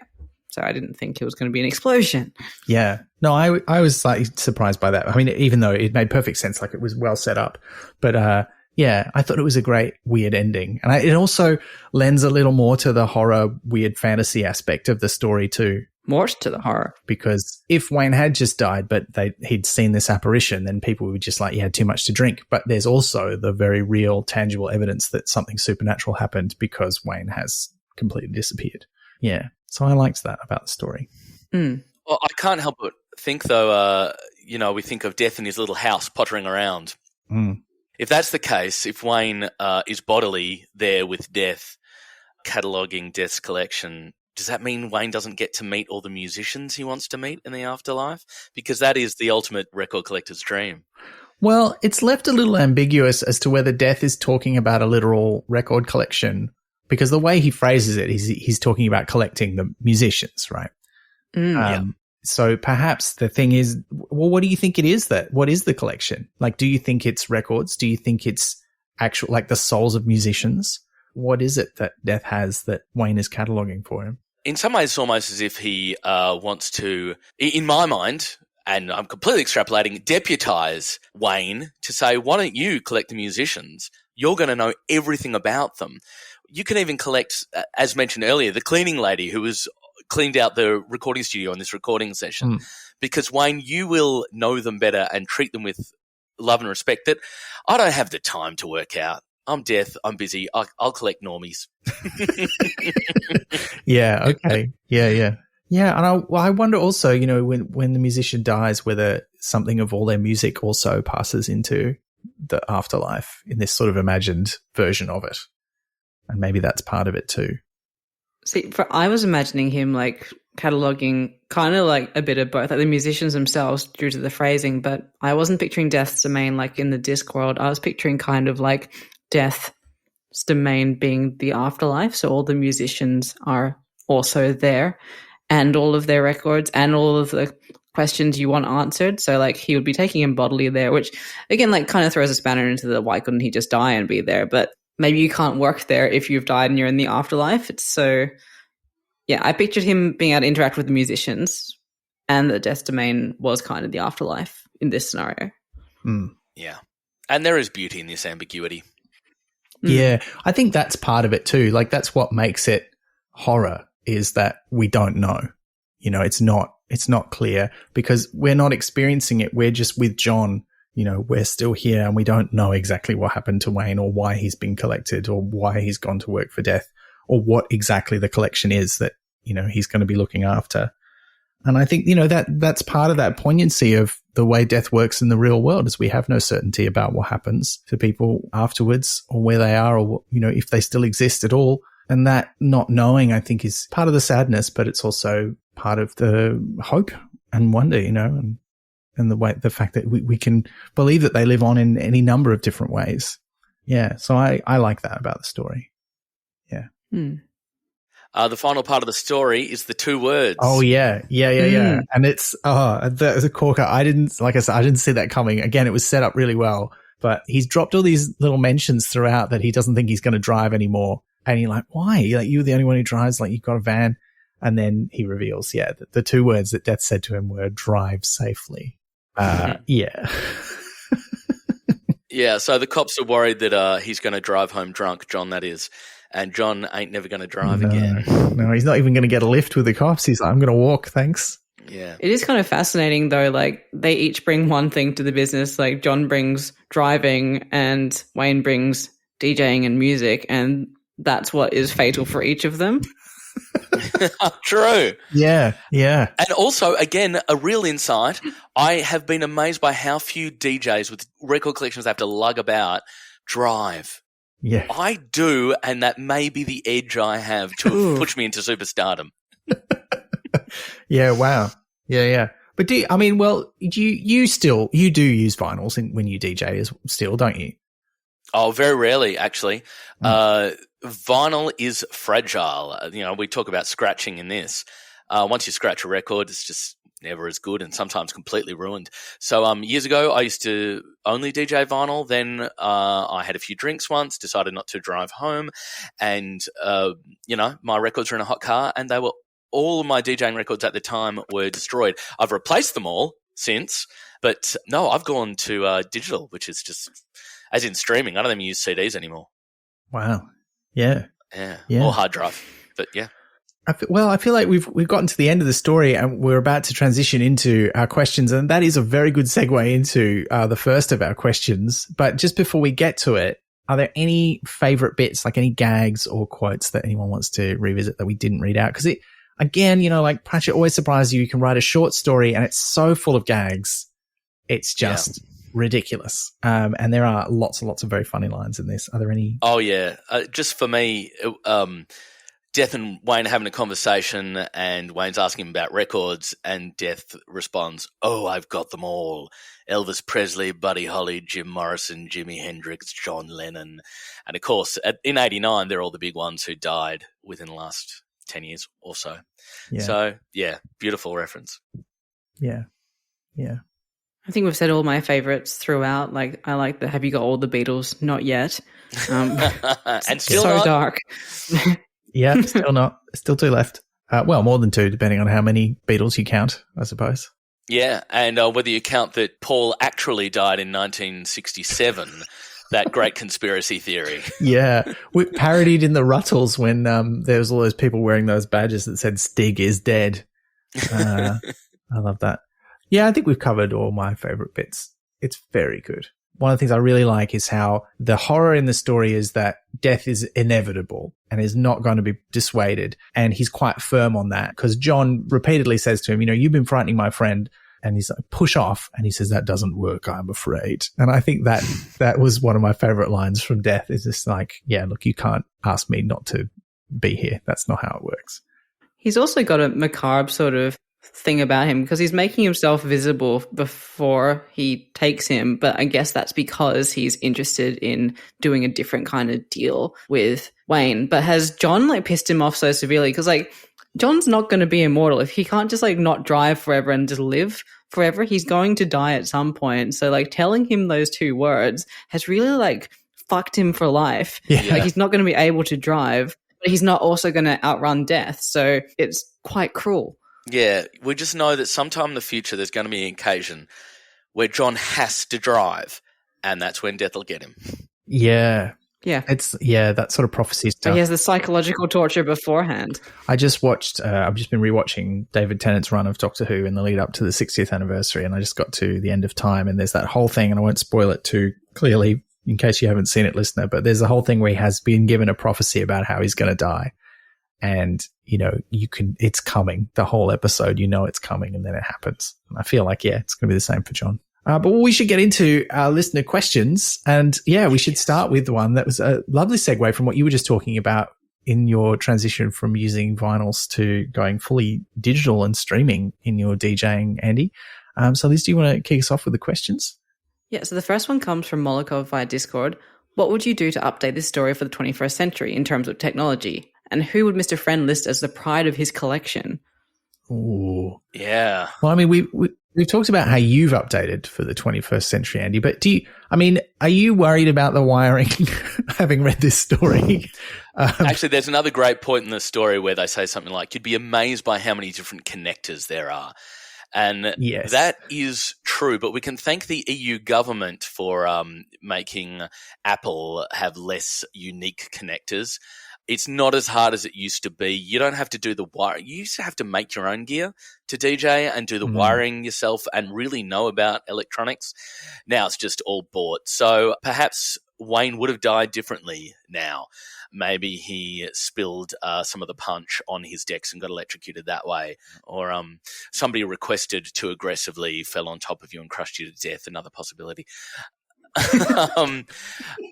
So I didn't think it was going to be an explosion. Yeah. No, I was slightly surprised by that. I mean, even though it made perfect sense, it was well set up, but, yeah, I thought it was a great weird ending. And it also lends a little more to the horror, weird fantasy aspect of the story too. More to the horror. Because if Wayne had just died, but he'd seen this apparition, then people would just like, he had too much to drink. But there's also the very real, tangible evidence that something supernatural happened because Wayne has completely disappeared. Yeah. So I liked that about the story. Mm. Well, I can't help but think, though, we think of Death in his little house pottering around. Mm. If that's the case, if Wayne is bodily there with Death, cataloguing Death's collection, does that mean Wayne doesn't get to meet all the musicians he wants to meet in the afterlife? Because that is the ultimate record collector's dream. Well, it's left a little ambiguous as to whether Death is talking about a literal record collection, because the way he phrases it, he's talking about collecting the musicians, right? So perhaps the thing is, well, what do you think it is what is the collection? Like, do you think it's records? Do you think it's actual, like the souls of musicians? What is it that Death has that Wayne is cataloging for him? In some ways, it's almost as if he wants to, in my mind, and I'm completely extrapolating, deputize Wayne to say, why don't you collect the musicians? You're going to know everything about them. You can even collect, as mentioned earlier, the cleaning lady who was cleaned out the recording studio in this recording session. Because, Wayne, you will know them better and treat them with love and respect that I don't have the time to work out. I'm Death. I'm busy. I'll collect normies. Yeah. Okay. Yeah. And I wonder also, when the musician dies, whether something of all their music also passes into the afterlife in this sort of imagined version of it. And maybe that's part of it too. See, I was imagining him like cataloging kind of like a bit of both, like the musicians themselves due to the phrasing, but I wasn't picturing Death's domain like in the Discworld. I was picturing kind of like Death's domain being the afterlife. So all the musicians are also there and all of their records and all of the questions you want answered. So like he would be taking him bodily there, which again, like kind of throws a spanner into the why couldn't he just die and be there? But maybe you can't work there if you've died and you're in the afterlife. It's so, yeah, I pictured him being able to interact with the musicians and the Death's domain was kind of the afterlife in this scenario. Yeah. And there is beauty in this ambiguity. Yeah, I think that's part of it too. Like that's what makes it horror is that we don't know. It's not clear because we're not experiencing it. We're just with John. We're still here and we don't know exactly what happened to Wayne or why he's been collected or why he's gone to work for Death or what exactly the collection is that, he's going to be looking after. And I think, that's part of that poignancy of the way Death works in the real world is we have no certainty about what happens to people afterwards or where they are or, if they still exist at all. And that not knowing, I think, is part of the sadness, but it's also part of the hope and wonder, and the fact that we can believe that they live on in any number of different ways. Yeah. So I like that about the story. Yeah. The final part of the story is the two words. Oh yeah. And it's the corker. I didn't see that coming. Again, it was set up really well, but he's dropped all these little mentions throughout that he doesn't think he's going to drive anymore. And you're like, why? Like you're the only one who drives. Like you've got a van. And then he reveals, the two words that Death said to him were "drive safely." Yeah. Yeah. So the cops are worried that he's going to drive home drunk. John, that is. And John ain't never going to drive again. No, he's not even going to get a lift with the cops. He's like, I'm going to walk, thanks. Yeah. It is kind of fascinating, though. Like, they each bring one thing to the business. Like, John brings driving and Wayne brings DJing and music. And that's what is fatal for each of them. True. Yeah. And also, again, a real insight. I have been amazed by how few DJs with record collections they have to lug about drive. Yeah. I do, and that may be the edge I have to push me into superstardom. Yeah, wow. Yeah. But you do use vinyls when you DJ still, don't you? Oh, very rarely, actually. Vinyl is fragile. We talk about scratching in this. Once you scratch a record, it's just never as good and sometimes completely ruined. So years ago, I used to only DJ vinyl. Then I had a few drinks once, decided not to drive home. And, my records were in a hot car and all of my DJing records at the time were destroyed. I've replaced them all since. But no, I've gone to digital, which is just, as in streaming. I don't even use CDs anymore. Wow. Yeah. Or hard drive. But yeah. I feel like we've gotten to the end of the story and we're about to transition into our questions, and that is a very good segue into the first of our questions. But just before we get to it, are there any favorite bits, like any gags or quotes that anyone wants to revisit that we didn't read out? Because again, like Pratchett always surprises you. You can write a short story and it's so full of gags. It's just ridiculous. And there are lots and lots of very funny lines in this. Are there any? Oh, yeah. Just for me, Death and Wayne having a conversation, and Wayne's asking him about records, and Death responds, "Oh, I've got them all. Elvis Presley, Buddy Holly, Jim Morrison, Jimi Hendrix, John Lennon." And of course, in 89, they're all the big ones who died within the last 10 years or so. Yeah. So, yeah, beautiful reference. Yeah. Yeah. I think we've said all my favorites throughout. Like, I like the "Have you got all the Beatles?" Not yet. And still so not. dark. Yeah, still not. Still 2 left. Well, more than 2, depending on how many Beatles you count, I suppose. Yeah, and whether you count that Paul actually died in 1967, that great conspiracy theory. Yeah. We parodied in the Ruttles when there was all those people wearing those badges that said Stig is dead. I love that. Yeah, I think we've covered all my favorite bits. It's very good. One of the things I really like is how the horror in the story is that death is inevitable and is not going to be dissuaded. And he's quite firm on that because John repeatedly says to him, you've been frightening my friend. And he's like, push off. And he says, that doesn't work, I'm afraid. And I think that was one of my favorite lines from Death is just like, yeah, look, you can't ask me not to be here. That's not how it works. He's also got a macabre sort of thing about him because he's making himself visible before he takes him, but I guess that's because he's interested in doing a different kind of deal with Wayne. But has John pissed him off so severely? Because John's not going to be immortal. If he can't just not drive forever and just live forever, he's going to die at some point. So telling him those 2 words has really fucked him for life. Yeah. He's not going to be able to drive, but he's not also going to outrun death. So it's quite cruel. Yeah, we just know that sometime in the future there's going to be an occasion where John has to drive, and that's when death will get him. Yeah. Yeah. That sort of prophecy stuff. But he has the psychological torture beforehand. I just watched, I've just been rewatching David Tennant's run of Doctor Who in the lead up to the 60th anniversary, and I just got to the end of time, and there's that whole thing, and I won't spoil it too clearly in case you haven't seen it, listener, but there's a whole thing where he has been given a prophecy about how he's going to die. And, it's coming. The whole episode, it's coming, and then it happens. And I feel like, it's going to be the same for John. But we should get into our listener questions. And, we should start with one that was a lovely segue from what you were just talking about in your transition from using vinyls to going fully digital and streaming in your DJing, Andy. So, Liz, do you want to kick us off with the questions? Yeah, so the first one comes from Molokov via Discord. What would you do to update this story for the 21st century in terms of technology? And who would Mr. Friend list as the pride of his collection? Ooh. Yeah. Well, I mean, we've talked about how you've updated for the 21st century, Andy, but are you worried about the wiring having read this story? Actually, there's another great point in the story where they say something like, you'd be amazed by how many different connectors there are. And yes, that is true, but we can thank the EU government for making Apple have less unique connectors. It's not as hard as it used to be. You don't have to do the wiring. You used to have to make your own gear to DJ and do the wiring yourself and really know about electronics. Now it's just all bought. So perhaps Wayne would have died differently now. Maybe he spilled some of the punch on his decks and got electrocuted that way. Or somebody requested too aggressively, fell on top of you and crushed you to death, another possibility.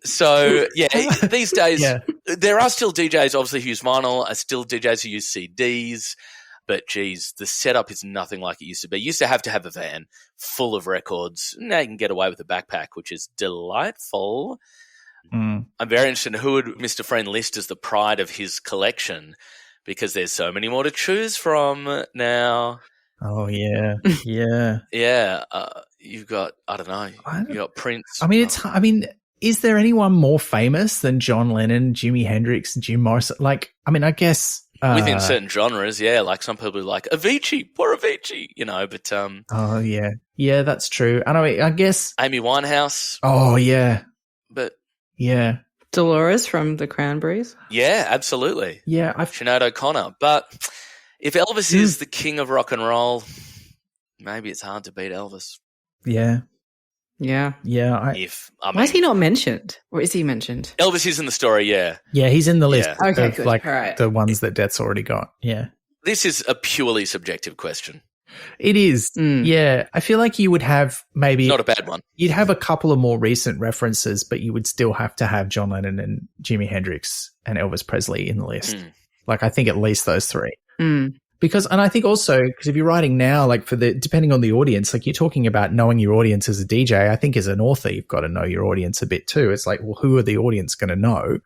So these days there are still DJs obviously who use vinyl, are still DJs who use CDs, but geez, the setup is nothing like it used to be. You used to have a van full of records. Now you can get away with a backpack, which is delightful. I'm very interested in who would Mr. Friend list as the pride of his collection, because there's so many more to choose from now. Oh, yeah. Yeah. Yeah. You've got, I don't know, you've got Prince. Is there anyone more famous than John Lennon, Jimi Hendrix, Jim Morrison? I guess. Within certain genres, yeah. Like some people are like, Avicii, poor Avicii, but. Oh, yeah. Yeah, that's true. And I guess. Amy Winehouse. Oh, yeah. But. Yeah. Dolores from the Cranberries. Yeah, absolutely. Yeah, Sinead O'Connor. But if Elvis is the king of rock and roll, maybe it's hard to beat Elvis. Yeah. Yeah. Yeah. Why is he not mentioned? Or is he mentioned? Elvis is in the story, yeah. Yeah, he's in the list Yeah. Okay, of good. like All right. the ones that Death's already got. Yeah. This is a purely subjective question. It is. Yeah. I feel like you would have maybe Not a bad one. You'd have a couple of more recent references, but you would still have to have John Lennon and Jimi Hendrix and Elvis Presley in the list. Like, I think at least those three. Because, and I think also, because if you're writing now, like depending on the audience, like you're talking about knowing your audience as a DJ, I think as an author, you've got to know your audience a bit too. It's like, well, who are the audience going to know?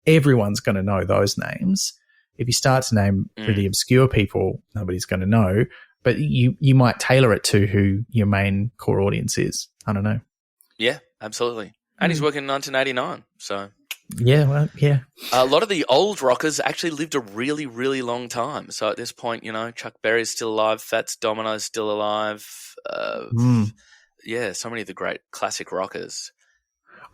Everyone's going to know those names. If you start to name really obscure people, nobody's going to know. But you might tailor it to who your main core audience is. I don't know. Yeah, absolutely. And he's working in 1989, so... Yeah, well, yeah. A lot of the old rockers actually lived a really, really long time. So at this point, Chuck Berry's still alive, Fats Domino's still alive. Yeah, so many of the great classic rockers.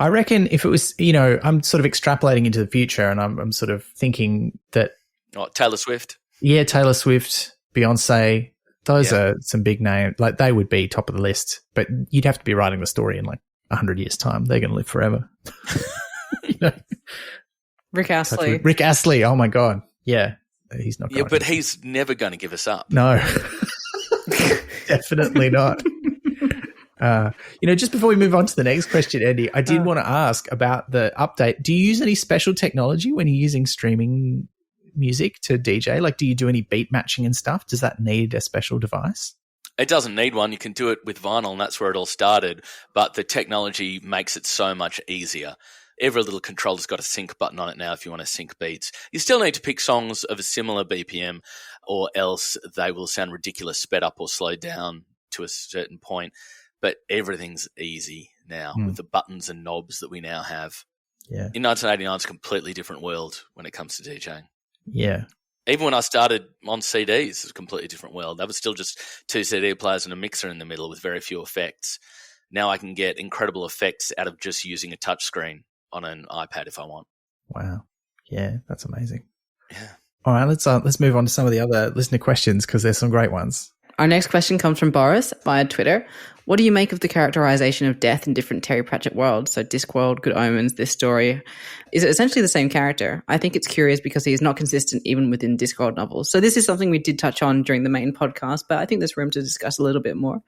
I reckon if it was, I'm sort of extrapolating into the future, and I'm sort of thinking that... Oh, Taylor Swift. Yeah, Taylor Swift, Beyonce, those are some big names. Like, they would be top of the list, but you'd have to be writing the story in like 100 years' time. They're going to live forever. Rick Astley. Rick Astley. Oh my God. Yeah. He's not. Yeah, but he's never going to give us up. No, definitely not. Just before we move on to the next question, Andy, I did want to ask about the update. Do you use any special technology when you're using streaming music to DJ? Like, do you do any beat matching and stuff? Does that need a special device? It doesn't need one. You can do it with vinyl, and that's where it all started. But the technology makes it so much easier. Every little controller's got a sync button on it now if you want to sync beats. You still need to pick songs of a similar BPM, or else they will sound ridiculous, sped up or slowed down to a certain point. But everything's easy now with the buttons and knobs that we now have. Yeah. In 1989, it's a completely different world when it comes to DJing. Yeah. Even when I started on CDs, it's a completely different world. That was still just 2 CD players and a mixer in the middle with very few effects. Now I can get incredible effects out of just using a touchscreen on an iPad if I want. Wow. Yeah, that's amazing. Yeah. All right, let's move on to some of the other listener questions because there's some great ones. Our next question comes from Boris via Twitter. What do you make of the characterization of death in different Terry Pratchett worlds? So Discworld, Good Omens, this story. Is it essentially the same character? I think it's curious because he is not consistent even within Discworld novels. So this is something we did touch on during the main podcast, but I think there's room to discuss a little bit more.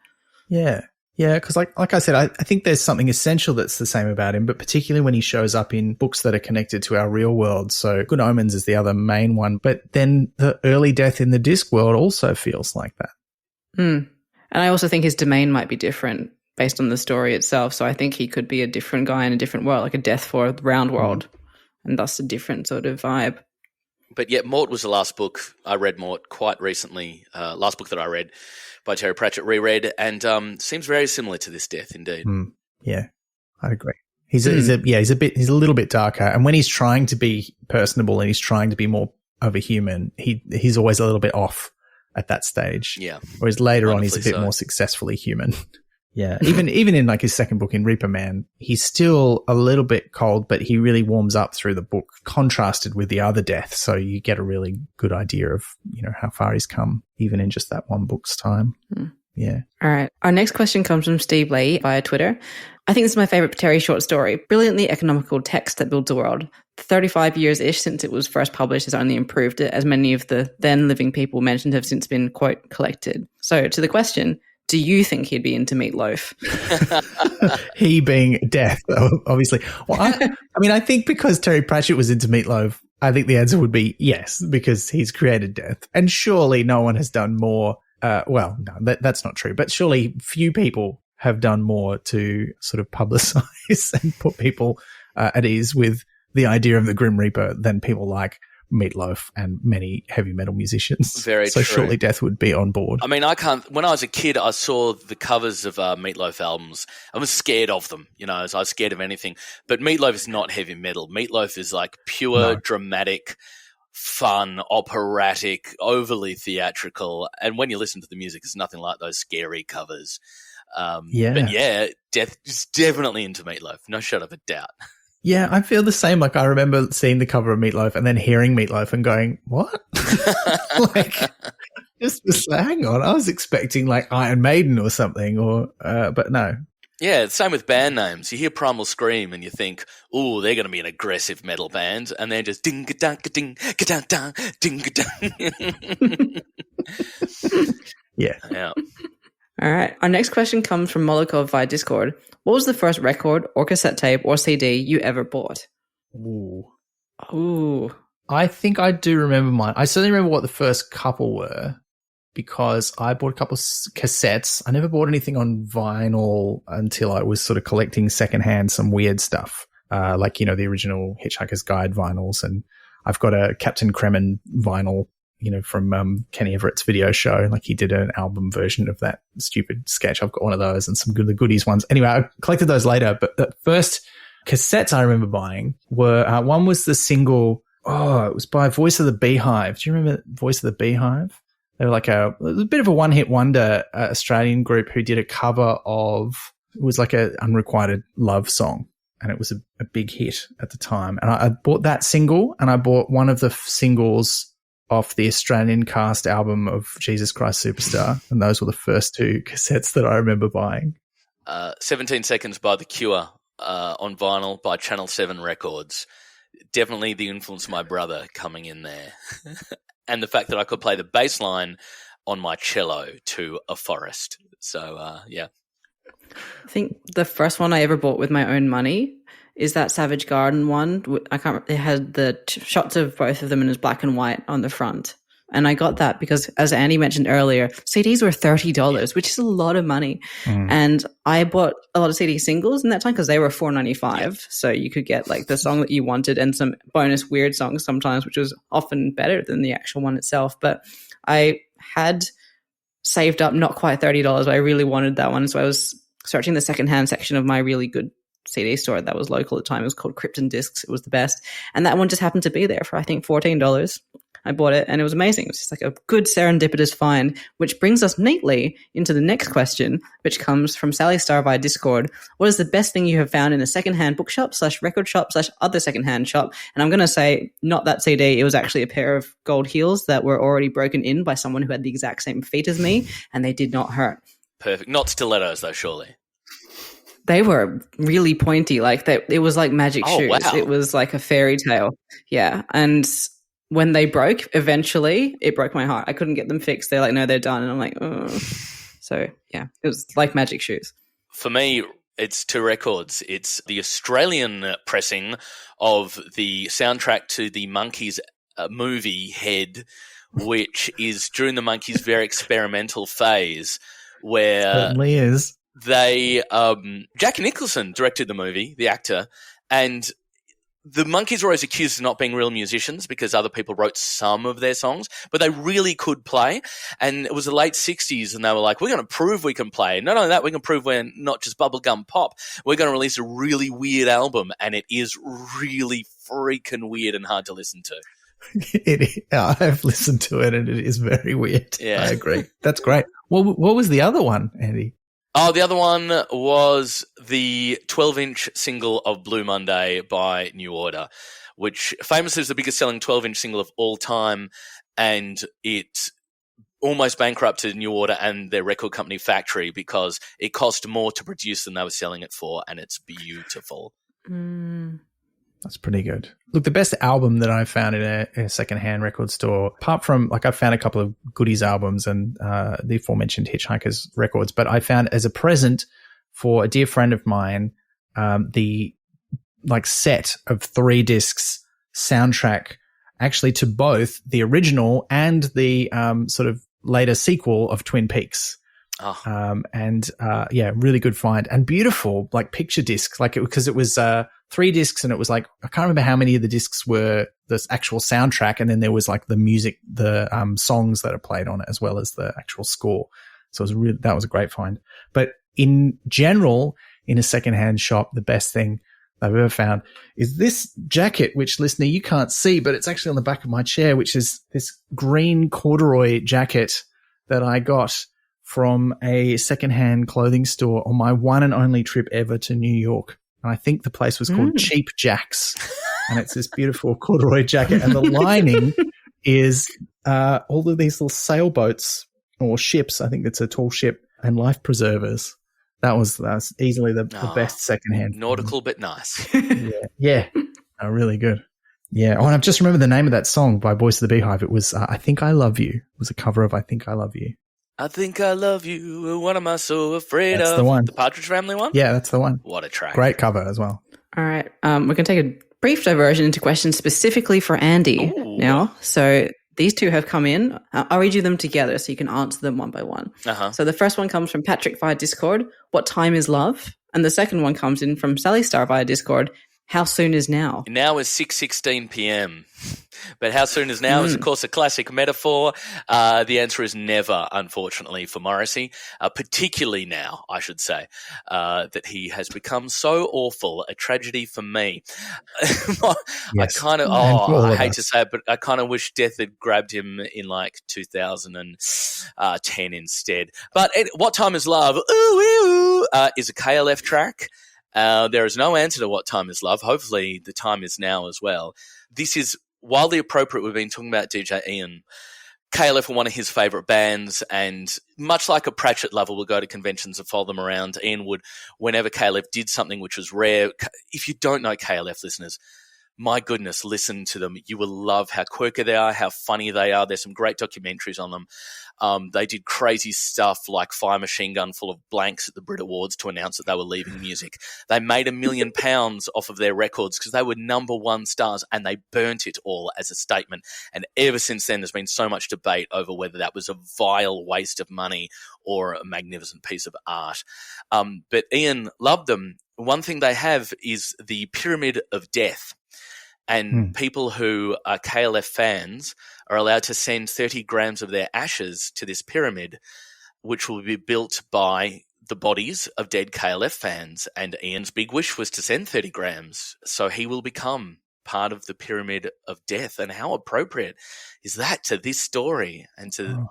Yeah. Yeah, because like I said, I think there's something essential that's the same about him, but particularly when he shows up in books that are connected to our real world. So Good Omens is the other main one, but then the early death in the Discworld also feels like that. And I also think his domain might be different based on the story itself. So I think he could be a different guy in a different world, like a Death for the round world, and thus a different sort of vibe. But yet Mort was the last book. I read Mort quite recently, last book that I read by Terry Pratchett, reread, and seems very similar to this death indeed. Yeah, I agree. He's a little bit darker, and when he's trying to be personable and he's trying to be more of a human, he's always a little bit off at that stage. Yeah. Whereas later on, he's a bit more successfully human. Yeah. Even in like his second book in Reaper Man, he's still a little bit cold, but he really warms up through the book, contrasted with the other death. So you get a really good idea of, how far he's come, even in just that one book's time. Yeah. All right. Our next question comes from Steve Lee via Twitter. I think this is my favorite Terry short story. Brilliantly economical text that builds a world. 35 years-ish since it was first published has only improved it, as many of the then living people mentioned have since been, quote, collected. So to the question, do you think he'd be into Meatloaf? He being Death, obviously. Well, I think because Terry Pratchett was into Meatloaf, I think the answer would be yes, because he's created Death. And surely no one has done more. No, that's not true. But surely few people have done more to sort of publicize and put people at ease with the idea of the Grim Reaper than people like Meatloaf and many heavy metal musicians. Very true. So surely Death would be on board. I mean, when I was a kid, I saw the covers of Meatloaf albums. I was scared of them, I was scared of anything. But Meatloaf is not heavy metal. Meatloaf is like pure, dramatic, fun, operatic, overly theatrical. And when you listen to the music, it's nothing like those scary covers. But yeah, Death is definitely into Meatloaf. No shadow of a doubt. Yeah, I feel the same. Like I remember seeing the cover of Meatloaf and then hearing Meatloaf and going, what? Like, just hang on. I was expecting like Iron Maiden or something but no. Yeah, it's same with band names. You hear Primal Scream and you think, "Ooh, they're going to be an aggressive metal band," and they're just ding dang ding dang ding dang. Yeah. All right. Our next question comes from Molokov via Discord. What was the first record or cassette tape or CD you ever bought? Ooh. I think I do remember mine. I certainly remember what the first couple were, because I bought a couple of cassettes. I never bought anything on vinyl until I was sort of collecting secondhand some weird stuff, like, the original Hitchhiker's Guide vinyls. And I've got a Captain Kremen vinyl, from Kenny Everett's video show. Like he did an album version of that stupid sketch. I've got one of those and some the goodies ones. Anyway, I collected those later. But the first cassettes I remember buying were, one was the single, it was by Voice of the Beehive. Do you remember Voice of the Beehive? They were like a bit of a one-hit wonder Australian group who did a cover of, it was like an unrequited love song, and it was a big hit at the time. And I bought that single, and I bought one of the singles off the Australian cast album of Jesus Christ Superstar, and those were the first two cassettes that I remember buying. 17 Seconds by The Cure on vinyl by Channel 7 Records. Definitely the influence of my brother coming in there. And the fact that I could play the bass line on my cello to A Forest. So, yeah. I think the first one I ever bought with my own money is that Savage Garden one. I can't remember. It had the shots of both of them and it was black and white on the front. And I got that because, as Andy mentioned earlier, CDs were $30, which is a lot of money. And I bought a lot of CD singles in that time because they were $4.95. So you could get like the song that you wanted and some bonus weird songs sometimes, which was often better than the actual one itself. But I had saved up not quite $30, but I really wanted that one. So I was searching the secondhand section of my really good CD store that was local at the time. It was called Krypton Discs. It was the best. And that one just happened to be there for, I think, $14. I bought it and it was amazing. It was just like a good serendipitous find, which brings us neatly into the next question, which comes from Sally Star via Discord. What is the best thing you have found in a secondhand bookshop / record shop / other secondhand shop? And I'm going to say not that CD. It was actually a pair of gold heels that were already broken in by someone who had the exact same feet as me, and they did not hurt. Perfect. Not stilettos though, surely. They were really pointy. Like it was like magic shoes. Wow. It was like a fairy tale. Yeah. And when they broke, eventually, it broke my heart. I couldn't get them fixed. They're like, no, they're done. And I'm like, oh. So, yeah, it was like magic shoes. For me, it's two records. It's the Australian pressing of the soundtrack to the Monkees movie Head, which is during the Monkees' very experimental phase where certainly is. They Jack Nicholson directed the movie, the actor, and the Monkees were always accused of not being real musicians because other people wrote some of their songs, but they really could play. And it was the late 60s, and they were like, we're going to prove we can play. Not only that, we can prove we're not just bubblegum pop. We're going to release a really weird album, and it is really freaking weird and hard to listen to. I've listened to it, and it is very weird. Yeah. I agree. That's great. What was the other one, Andy? Oh, the other one was the 12-inch single of Blue Monday by New Order, which famously is the biggest selling 12-inch single of all time, and it almost bankrupted New Order and their record company Factory because it cost more to produce than they were selling it for, and it's beautiful. That's pretty good. Look, the best album that I found in a secondhand record store, apart from, like, I found a couple of goodies albums and the aforementioned Hitchhiker's records, but I found as a present for a dear friend of mine, the, like, set of 3 discs soundtrack actually to both the original and the sort of later sequel of Twin Peaks. Yeah, really good find and beautiful, like, picture disc, like, because it was 3 discs, and it was like, I can't remember how many of the discs were this actual soundtrack, and then there was like the music, the songs that are played on it, as well as the actual score. So it was that was a great find. But in general, in a secondhand shop, the best thing I've ever found is this jacket, which, listener, you can't see, but it's actually on the back of my chair, which is this green corduroy jacket that I got from a secondhand clothing store on my one and only trip ever to New York. And I think the place was called Cheap Jack's. And it's this beautiful corduroy jacket. And the lining is all of these little sailboats or ships. I think it's a tall ship and life preservers. That's easily the best secondhand. Nautical, but nice. Yeah. Oh, really good. Yeah. Oh, and I've just remembered the name of that song by Boys of the Beehive. It was I Think I Love You. It was a cover of I Think I Love You. I think I love you. What am I so afraid That's of? the one. The Partridge Family one? Yeah, that's the one. What a track. Great cover as well. All right. We're going to take a brief diversion into questions specifically for Andy now. So these two have come in. I'll read you them together so you can answer them one by one. So the first one comes from Patrick via Discord. What time is love? And the second one comes in from Sally Star via Discord. How soon is now? Now is 6:16 p.m. But how soon is now is, of course, a classic metaphor. The answer is never, unfortunately, for Morrissey, particularly now, I should say, that he has become so awful, a tragedy for me. Yes. I hate to say it, but I kind of wish death had grabbed him in like 2010 instead. But What Time is Love is a KLF track. There is no answer to What Time is Love. Hopefully the time is now as well. This is wildly appropriate. We've been talking about DJ Ian. KLF were one of his favourite bands, and much like a Pratchett lover will go to conventions and follow them around, Ian would, whenever KLF did something which was rare. If you don't know KLF, listeners, my goodness, listen to them. You will love how quirky they are, how funny they are. There's some great documentaries on them. They did crazy stuff like fire machine gun full of blanks at the Brit Awards to announce that they were leaving music. They made £1 million off of their records because they were #1 stars, and they burnt it all as a statement. And ever since then, there's been so much debate over whether that was a vile waste of money or a magnificent piece of art. But Ian loved them. One thing they have is the Pyramid of Death. And people who are KLF fans are allowed to send 30 grams of their ashes to this pyramid, which will be built by the bodies of dead KLF fans. And Ian's big wish was to send 30 grams. So he will become part of the Pyramid of Death. And how appropriate is that to this story and to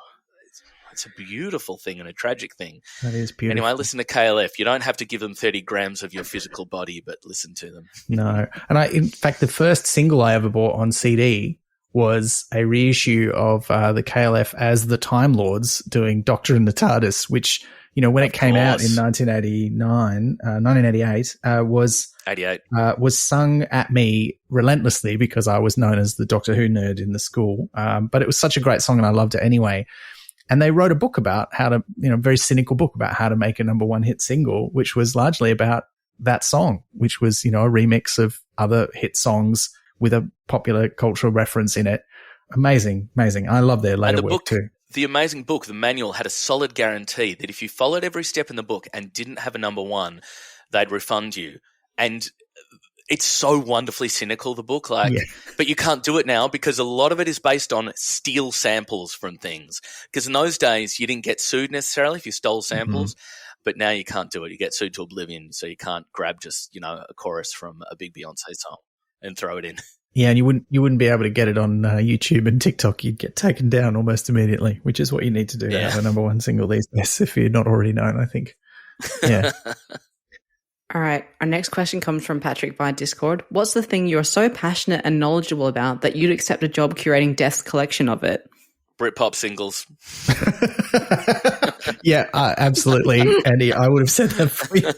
it's a beautiful thing and a tragic thing. That is beautiful. Anyway, listen to KLF. You don't have to give them 30 grams of your physical body, but listen to them. No. And in fact, the first single I ever bought on CD was a reissue of the KLF as the Time Lords doing Doctor and the TARDIS, which, you know, when it came out in 1988, was sung at me relentlessly because I was known as the Doctor Who nerd in the school. But it was such a great song and I loved it anyway. And they wrote a book about how to, you know, very cynical book about how to make a #1 hit single, which was largely about that song, which was, you know, a remix of other hit songs with a popular cultural reference in it. Amazing, amazing. I love their later work too. The amazing book, the manual, had a solid guarantee that if you followed every step in the book and didn't have a #1, they'd refund you. And it's so wonderfully cynical, the book, but you can't do it now because a lot of it is based on steal samples from things. Because in those days, you didn't get sued necessarily if you stole samples, but now you can't do it. You get sued to oblivion, so you can't grab just, you know, a chorus from a big Beyonce song and throw it in. Yeah, and you wouldn't be able to get it on YouTube and TikTok. You'd get taken down almost immediately, which is what you need to do to have a #1 single these days if you're not already known, I think. Yeah. All right. Our next question comes from Patrick via Discord. What's the thing you're so passionate and knowledgeable about that you'd accept a job curating Death's collection of it? Britpop singles. Yeah, absolutely, Andy. I would have said that for you.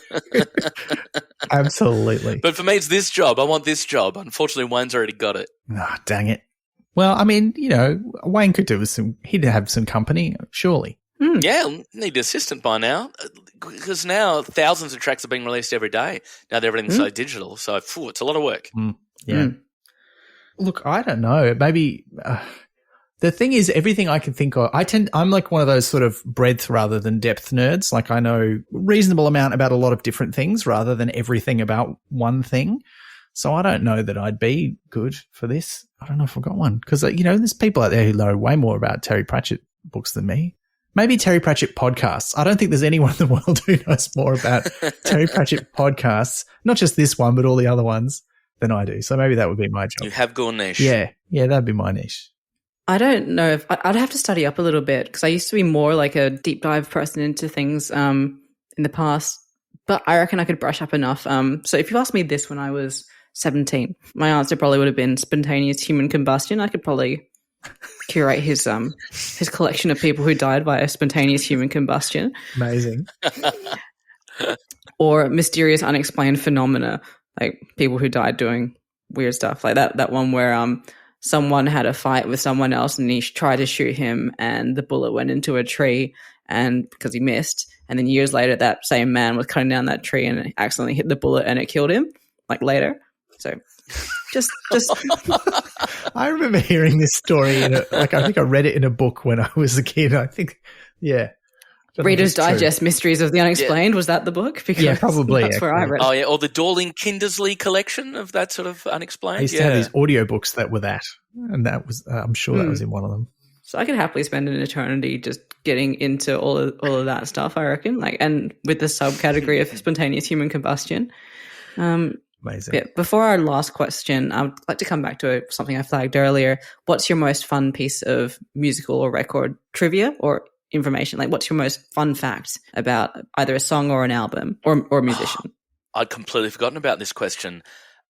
Absolutely. But for me, it's this job. I want this job. Unfortunately, Wayne's already got it. Ah, dang it. Well, I mean, you know, Wayne could do with he'd have some company, surely. Yeah, need an assistant by now because now thousands of tracks are being released every day. Now that everything's so digital, so it's a lot of work. Yeah. Look, I don't know. Maybe the thing is, everything I can think of, I'm like one of those sort of breadth rather than depth nerds. Like I know reasonable amount about a lot of different things rather than everything about one thing. So I don't know that I'd be good for this. I don't know if I've got one because, you know, there's people out there who know way more about Terry Pratchett books than me. Maybe Terry Pratchett podcasts. I don't think there's anyone in the world who knows more about Terry Pratchett podcasts, not just this one, but all the other ones than I do. So maybe that would be my job. You have gone niche. Yeah, that'd be my niche. I don't know if I'd have to study up a little bit because I used to be more like a deep dive person into things in the past. but I reckon I could brush up enough. So if you asked me this when I was 17, my answer probably would have been spontaneous human combustion. I could probably curate his collection of people who died by a spontaneous human combustion. Amazing. Or mysterious unexplained phenomena, like people who died doing weird stuff, like that one where someone had a fight with someone else and he tried to shoot him and the bullet went into a tree and because he missed, and then years later that same man was cutting down that tree and accidentally hit the bullet and it killed him, like later. So just I remember hearing this story I think I read it in a book when I was a kid. I think, yeah. Reader's Digest Mysteries of the Unexplained. Was that the book? Because yeah, probably. That's where I read it. Oh, yeah, or the Dorling Kindersley collection of that sort of unexplained. I used to have these audiobooks that were that, and that was, I'm sure that was in one of them. So I could happily spend an eternity just getting into all of that stuff, I reckon, like, and with the subcategory of spontaneous human combustion. Amazing. Yeah, before our last question, I would like to come back to something I flagged earlier. What's your most fun piece of musical or record trivia or information? Like, what's your most fun fact about either a song or an album or a musician? I'd completely forgotten about this question.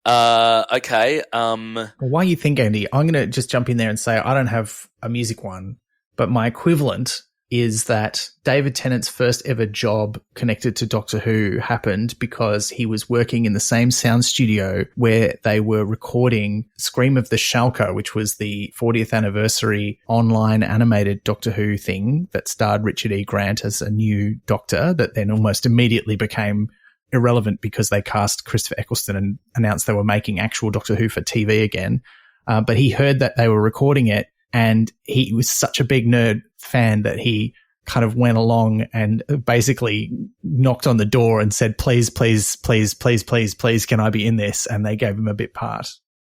Okay. While you think, Andy, I'm going to just jump in there and say I don't have a music one, but my equivalent is that David Tennant's first ever job connected to Doctor Who happened because he was working in the same sound studio where they were recording Scream of the Shalka, which was the 40th anniversary online animated Doctor Who thing that starred Richard E. Grant as a new Doctor that then almost immediately became irrelevant because they cast Christopher Eccleston and announced they were making actual Doctor Who for TV again. But he heard that they were recording it, and he was such a big nerd fan that he kind of went along and basically knocked on the door and said, please, please, please, please, please, please, can I be in this? And they gave him a bit part.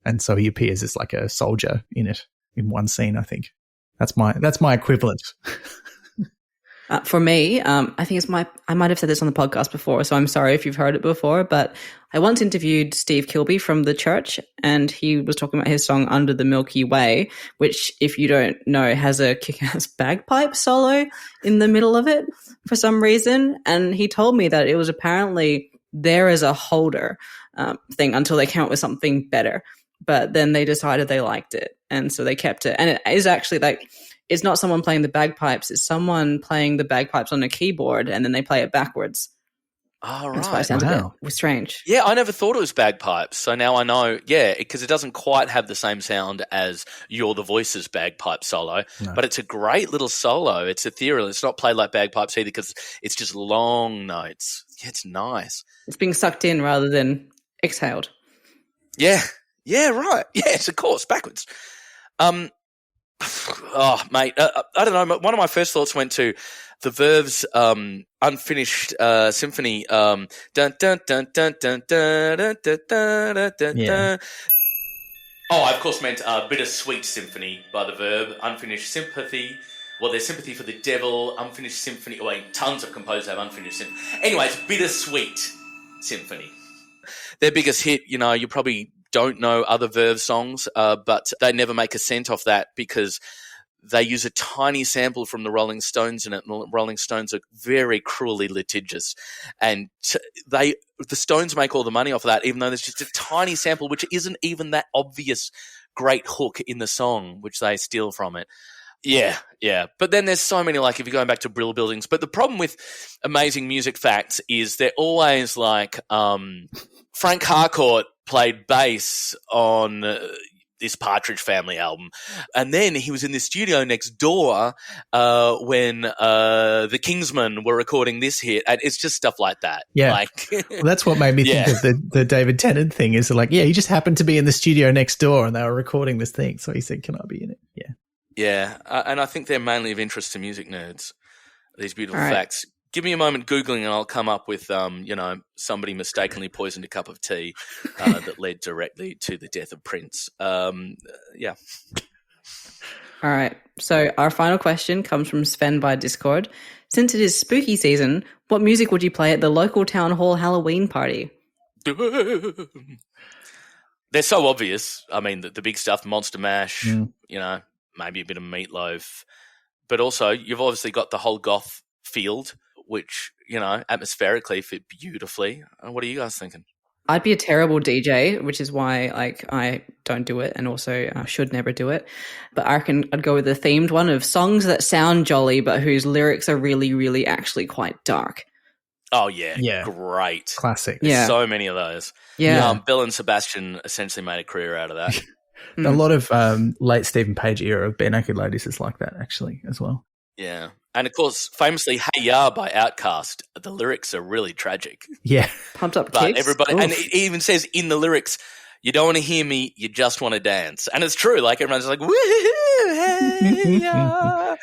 And so he appears as like a soldier in it in one scene, I think. That's my equivalent. For me, I think I might have said this on the podcast before, so I'm sorry if you've heard it before, but I once interviewed Steve Kilbey from The Church, and he was talking about his song Under the Milky Way, which, if you don't know, has a kick-ass bagpipe solo in the middle of it for some reason. And he told me that it was apparently there as a holder thing until they came up with something better. But then they decided they liked it, and so they kept it. And it is actually like, it's not someone playing the bagpipes, it's someone playing the bagpipes on a keyboard and then they play it backwards. Oh, right. That's why it sounds a bit strange. Yeah, I never thought it was bagpipes. So now I know, because it doesn't quite have the same sound as You're the Voice's bagpipe solo, but it's a great little solo. It's ethereal. It's not played like bagpipes either because it's just long notes. Yeah, it's nice. It's being sucked in rather than exhaled. Yeah, right. Yes, of course, backwards. Oh, mate, I don't know. One of my first thoughts went to the Verve's unfinished symphony. Dun, dun, dun, dun, dun, dun, dun, dun, dun, dun, dun. Oh, I of course meant Bittersweet Symphony by the Verve. Unfinished Sympathy. Well, there's Sympathy for the Devil, Unfinished Symphony. Oh, wait, tons of composers have Unfinished Symphony. Anyway, it's Bittersweet Symphony. Their biggest hit, you probably don't know other Verve songs, but they never make a cent off that because they use a tiny sample from the Rolling Stones in it, and the Rolling Stones are very cruelly litigious. And the Stones make all the money off of that, even though there's just a tiny sample, which isn't even that obvious great hook in the song, which they steal from it. Yeah. But then there's so many, like if you're going back to Brill Buildings. But the problem with amazing music facts is they're always like Frank Harcourt played bass on this Partridge Family album. And then he was in the studio next door when the Kingsmen were recording this hit. And it's just stuff like that. Yeah. Well, that's what made me think of the David Tennant thing is like, he just happened to be in the studio next door and they were recording this thing. So he said, can I be in it? Yeah. Yeah. And I think they're mainly of interest to music nerds, these beautiful facts. Give me a moment Googling and I'll come up with, somebody mistakenly poisoned a cup of tea that led directly to the death of Prince. Yeah. All right. So our final question comes from Sven by Discord. Since it is spooky season, what music would you play at the local town hall Halloween party? They're so obvious. I mean, the big stuff, Monster Mash, maybe a bit of Meatloaf. But also, you've obviously got the whole goth field. which, you know, atmospherically fit beautifully. What are you guys thinking? I'd be a terrible DJ, which is why I don't do it, and also should never do it. But I reckon I'd go with the themed one of songs that sound jolly but whose lyrics are really, really actually quite dark. Oh, yeah. Great. Classic. Yeah. So many of those. Yeah. Bill and Sebastian essentially made a career out of that. A lot of late Stephen Page era of Bare Naked Ladies is like that, actually, as well. Yeah. And, of course, famously, Hey Ya by Outkast, the lyrics are really tragic. Yeah. Pumped Up But Kicks. everybody, and it even says in the lyrics, you don't want to hear me, you just want to dance. And it's true. Like, everyone's like, woohoo, hey ya.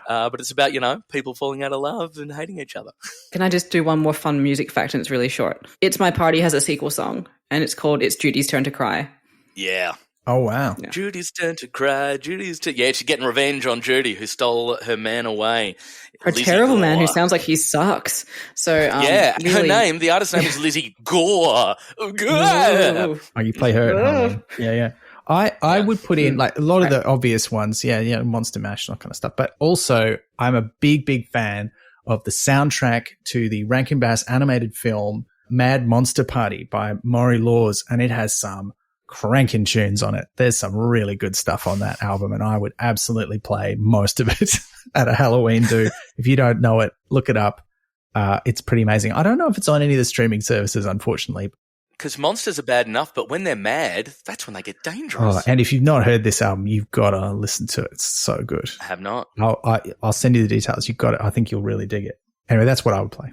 But it's about, you know, people falling out of love and hating each other. Can I just do one more fun music fact, and it's really short? It's My Party has a sequel song, and it's called It's Judy's Turn to Cry. Yeah. Oh, wow. Yeah. Judy's turn to cry. Yeah, she's getting revenge on Judy, who stole her man away. A Lizzie terrible Gore. man who sounds like he sucks. So yeah, her really... name, the artist's name is Lizzie Gore. No. Oh, you play her at home. Yeah. I would put in like a lot of the obvious ones. Yeah, Monster Mash, that kind of stuff. But also, I'm a big fan of the soundtrack to the Rankin Bass animated film Mad Monster Party by Maury Laws, and it has some cranking tunes on it. There's some really good stuff on that album, and I would absolutely play most of it at a Halloween do. If you don't know it, look it up. It's pretty amazing. I don't know if it's on any of the streaming services, unfortunately. Because monsters are bad enough, but when they're mad, that's when they get dangerous. Oh, and if you've not heard this album, you've got to listen to it. It's so good. I have not. I'll send you the details. You've got it. I think you'll really dig it. Anyway, that's what I would play.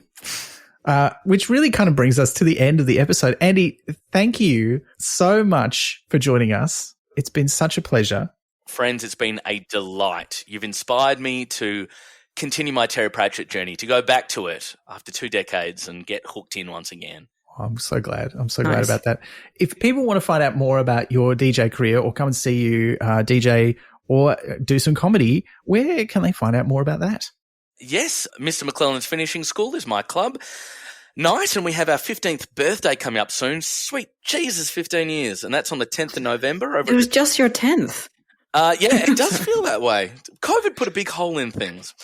Which really kind of brings us to the end of the episode. Andy, thank you so much for joining us. It's been such a pleasure. Friends, it's been a delight. You've inspired me to continue my Terry Pratchett journey, to go back to it after 2 decades and get hooked in once again. I'm so glad. I'm so glad about that. If people want to find out more about your DJ career or come and see you DJ or do some comedy, where can they find out more about that? Yes, Mr. McClelland's Finishing School is my club. Nice, and we have our 15th birthday coming up soon. Sweet Jesus, 15 years. And that's on the 10th of November. It was just your 10th. Yeah, it does feel that way. COVID put a big hole in things.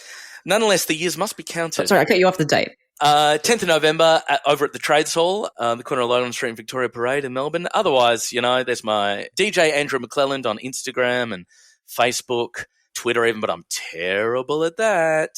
Nonetheless, the years must be counted. Sorry, I cut you off the date. 10th of November over at the Trades Hall, the corner of Lowland Street and Victoria Parade in Melbourne. Otherwise, you know, there's my DJ Andrew McClelland on Instagram and Facebook, Twitter even, but I'm terrible at that.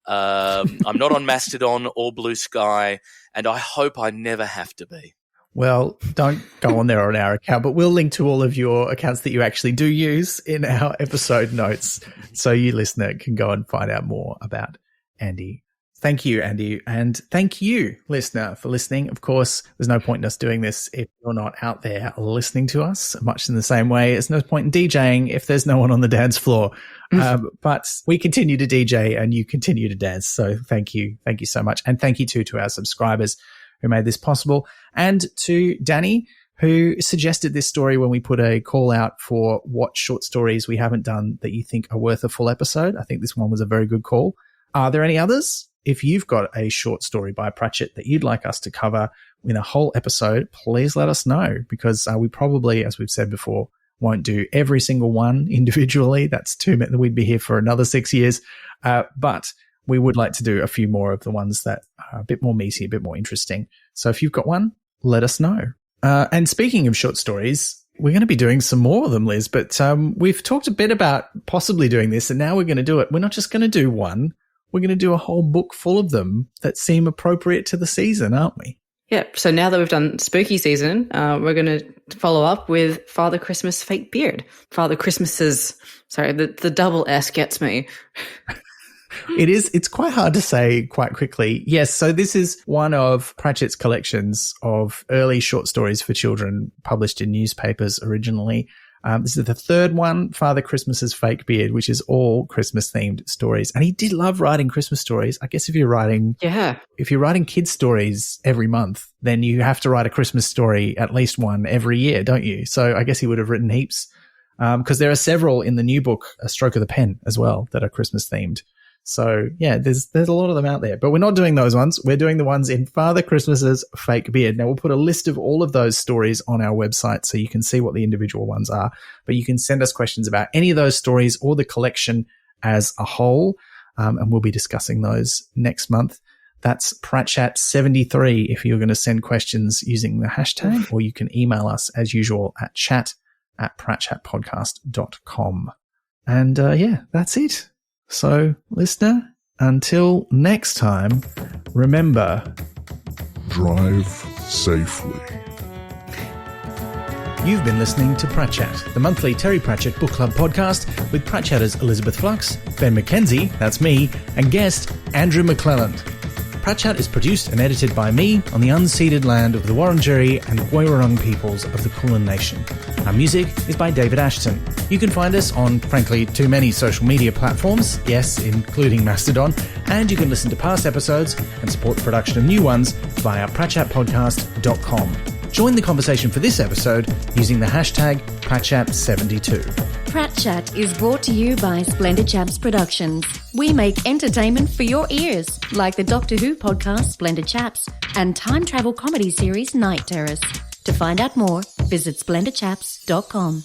I'm not on Mastodon or Blue Sky, and I hope I never have to be. Well, don't go on there on our account, but we'll link to all of your accounts that you actually do use in our episode notes so you listener can go and find out more about Andy. Thank you, Andy. And thank you, listener, for listening. Of course, there's no point in us doing this if you're not out there listening to us, much in the same way. There's no point in DJing if there's no one on the dance floor. But we continue to DJ and you continue to dance. So thank you. Thank you so much. And thank you too to our subscribers who made this possible. And to Danny, who suggested this story when we put a call out for what short stories we haven't done that you think are worth a full episode. I think this one was a very good call. Are there any others? If you've got a short story by Pratchett that you'd like us to cover in a whole episode, please let us know, because we probably, as we've said before, won't do every single one individually. That's too many. We'd be here for another 6 years. But we would like to do a few more of the ones that are a bit more meaty, a bit more interesting. So if you've got one, let us know. And speaking of short stories, we're going to be doing some more of them, Liz, but we've talked a bit about possibly doing this, and now we're going to do it. We're not just going to do one. We're going to do a whole book full of them that seem appropriate to the season, aren't we? Yeah. So now that we've done spooky season, we're going to follow up with Father Christmas Fake Beard. Father Christmas's, sorry, the double S gets me. It's quite hard to say quite quickly. Yes. So this is one of Pratchett's collections of early short stories for children published in newspapers originally. This is the third one, Father Christmas's Fake Beard, which is all Christmas-themed stories. And he did love writing Christmas stories. I guess if you're writing kids' stories every month, then you have to write a Christmas story, at least one every year, don't you? So I guess he would have written heaps, because there are several in the new book, A Stroke of the Pen, as well, that are Christmas-themed. So, yeah, there's a lot of them out there. But we're not doing those ones. We're doing the ones in Father Christmas's Fake Beard. Now, we'll put a list of all of those stories on our website so you can see what the individual ones are. But you can send us questions about any of those stories or the collection as a whole, and we'll be discussing those next month. That's Pratchat73 if you're going to send questions using the hashtag, or you can email us as usual at chat@pratchatpodcast.com. And that's it. So, listener, until next time, remember, drive safely. You've been listening to Pratchat, the monthly Terry Pratchett Book Club podcast with Pratchatters Elizabeth Flux, Ben McKenzie, that's me, and guest Andrew McClelland. Pratchat is produced and edited by me on the unceded land of the Wurundjeri and Woiwurrung peoples of the Kulin Nation. Our music is by David Ashton. You can find us on, frankly, too many social media platforms, yes, including Mastodon, and you can listen to past episodes and support the production of new ones via pratchatpodcast.com. Join the conversation for this episode using the hashtag Pratchat72. Pratchat is brought to you by Splendid Chaps Productions. We make entertainment for your ears, like the Doctor Who podcast Splendid Chaps and time travel comedy series Night Terrace. To find out more, visit splendidchaps.com.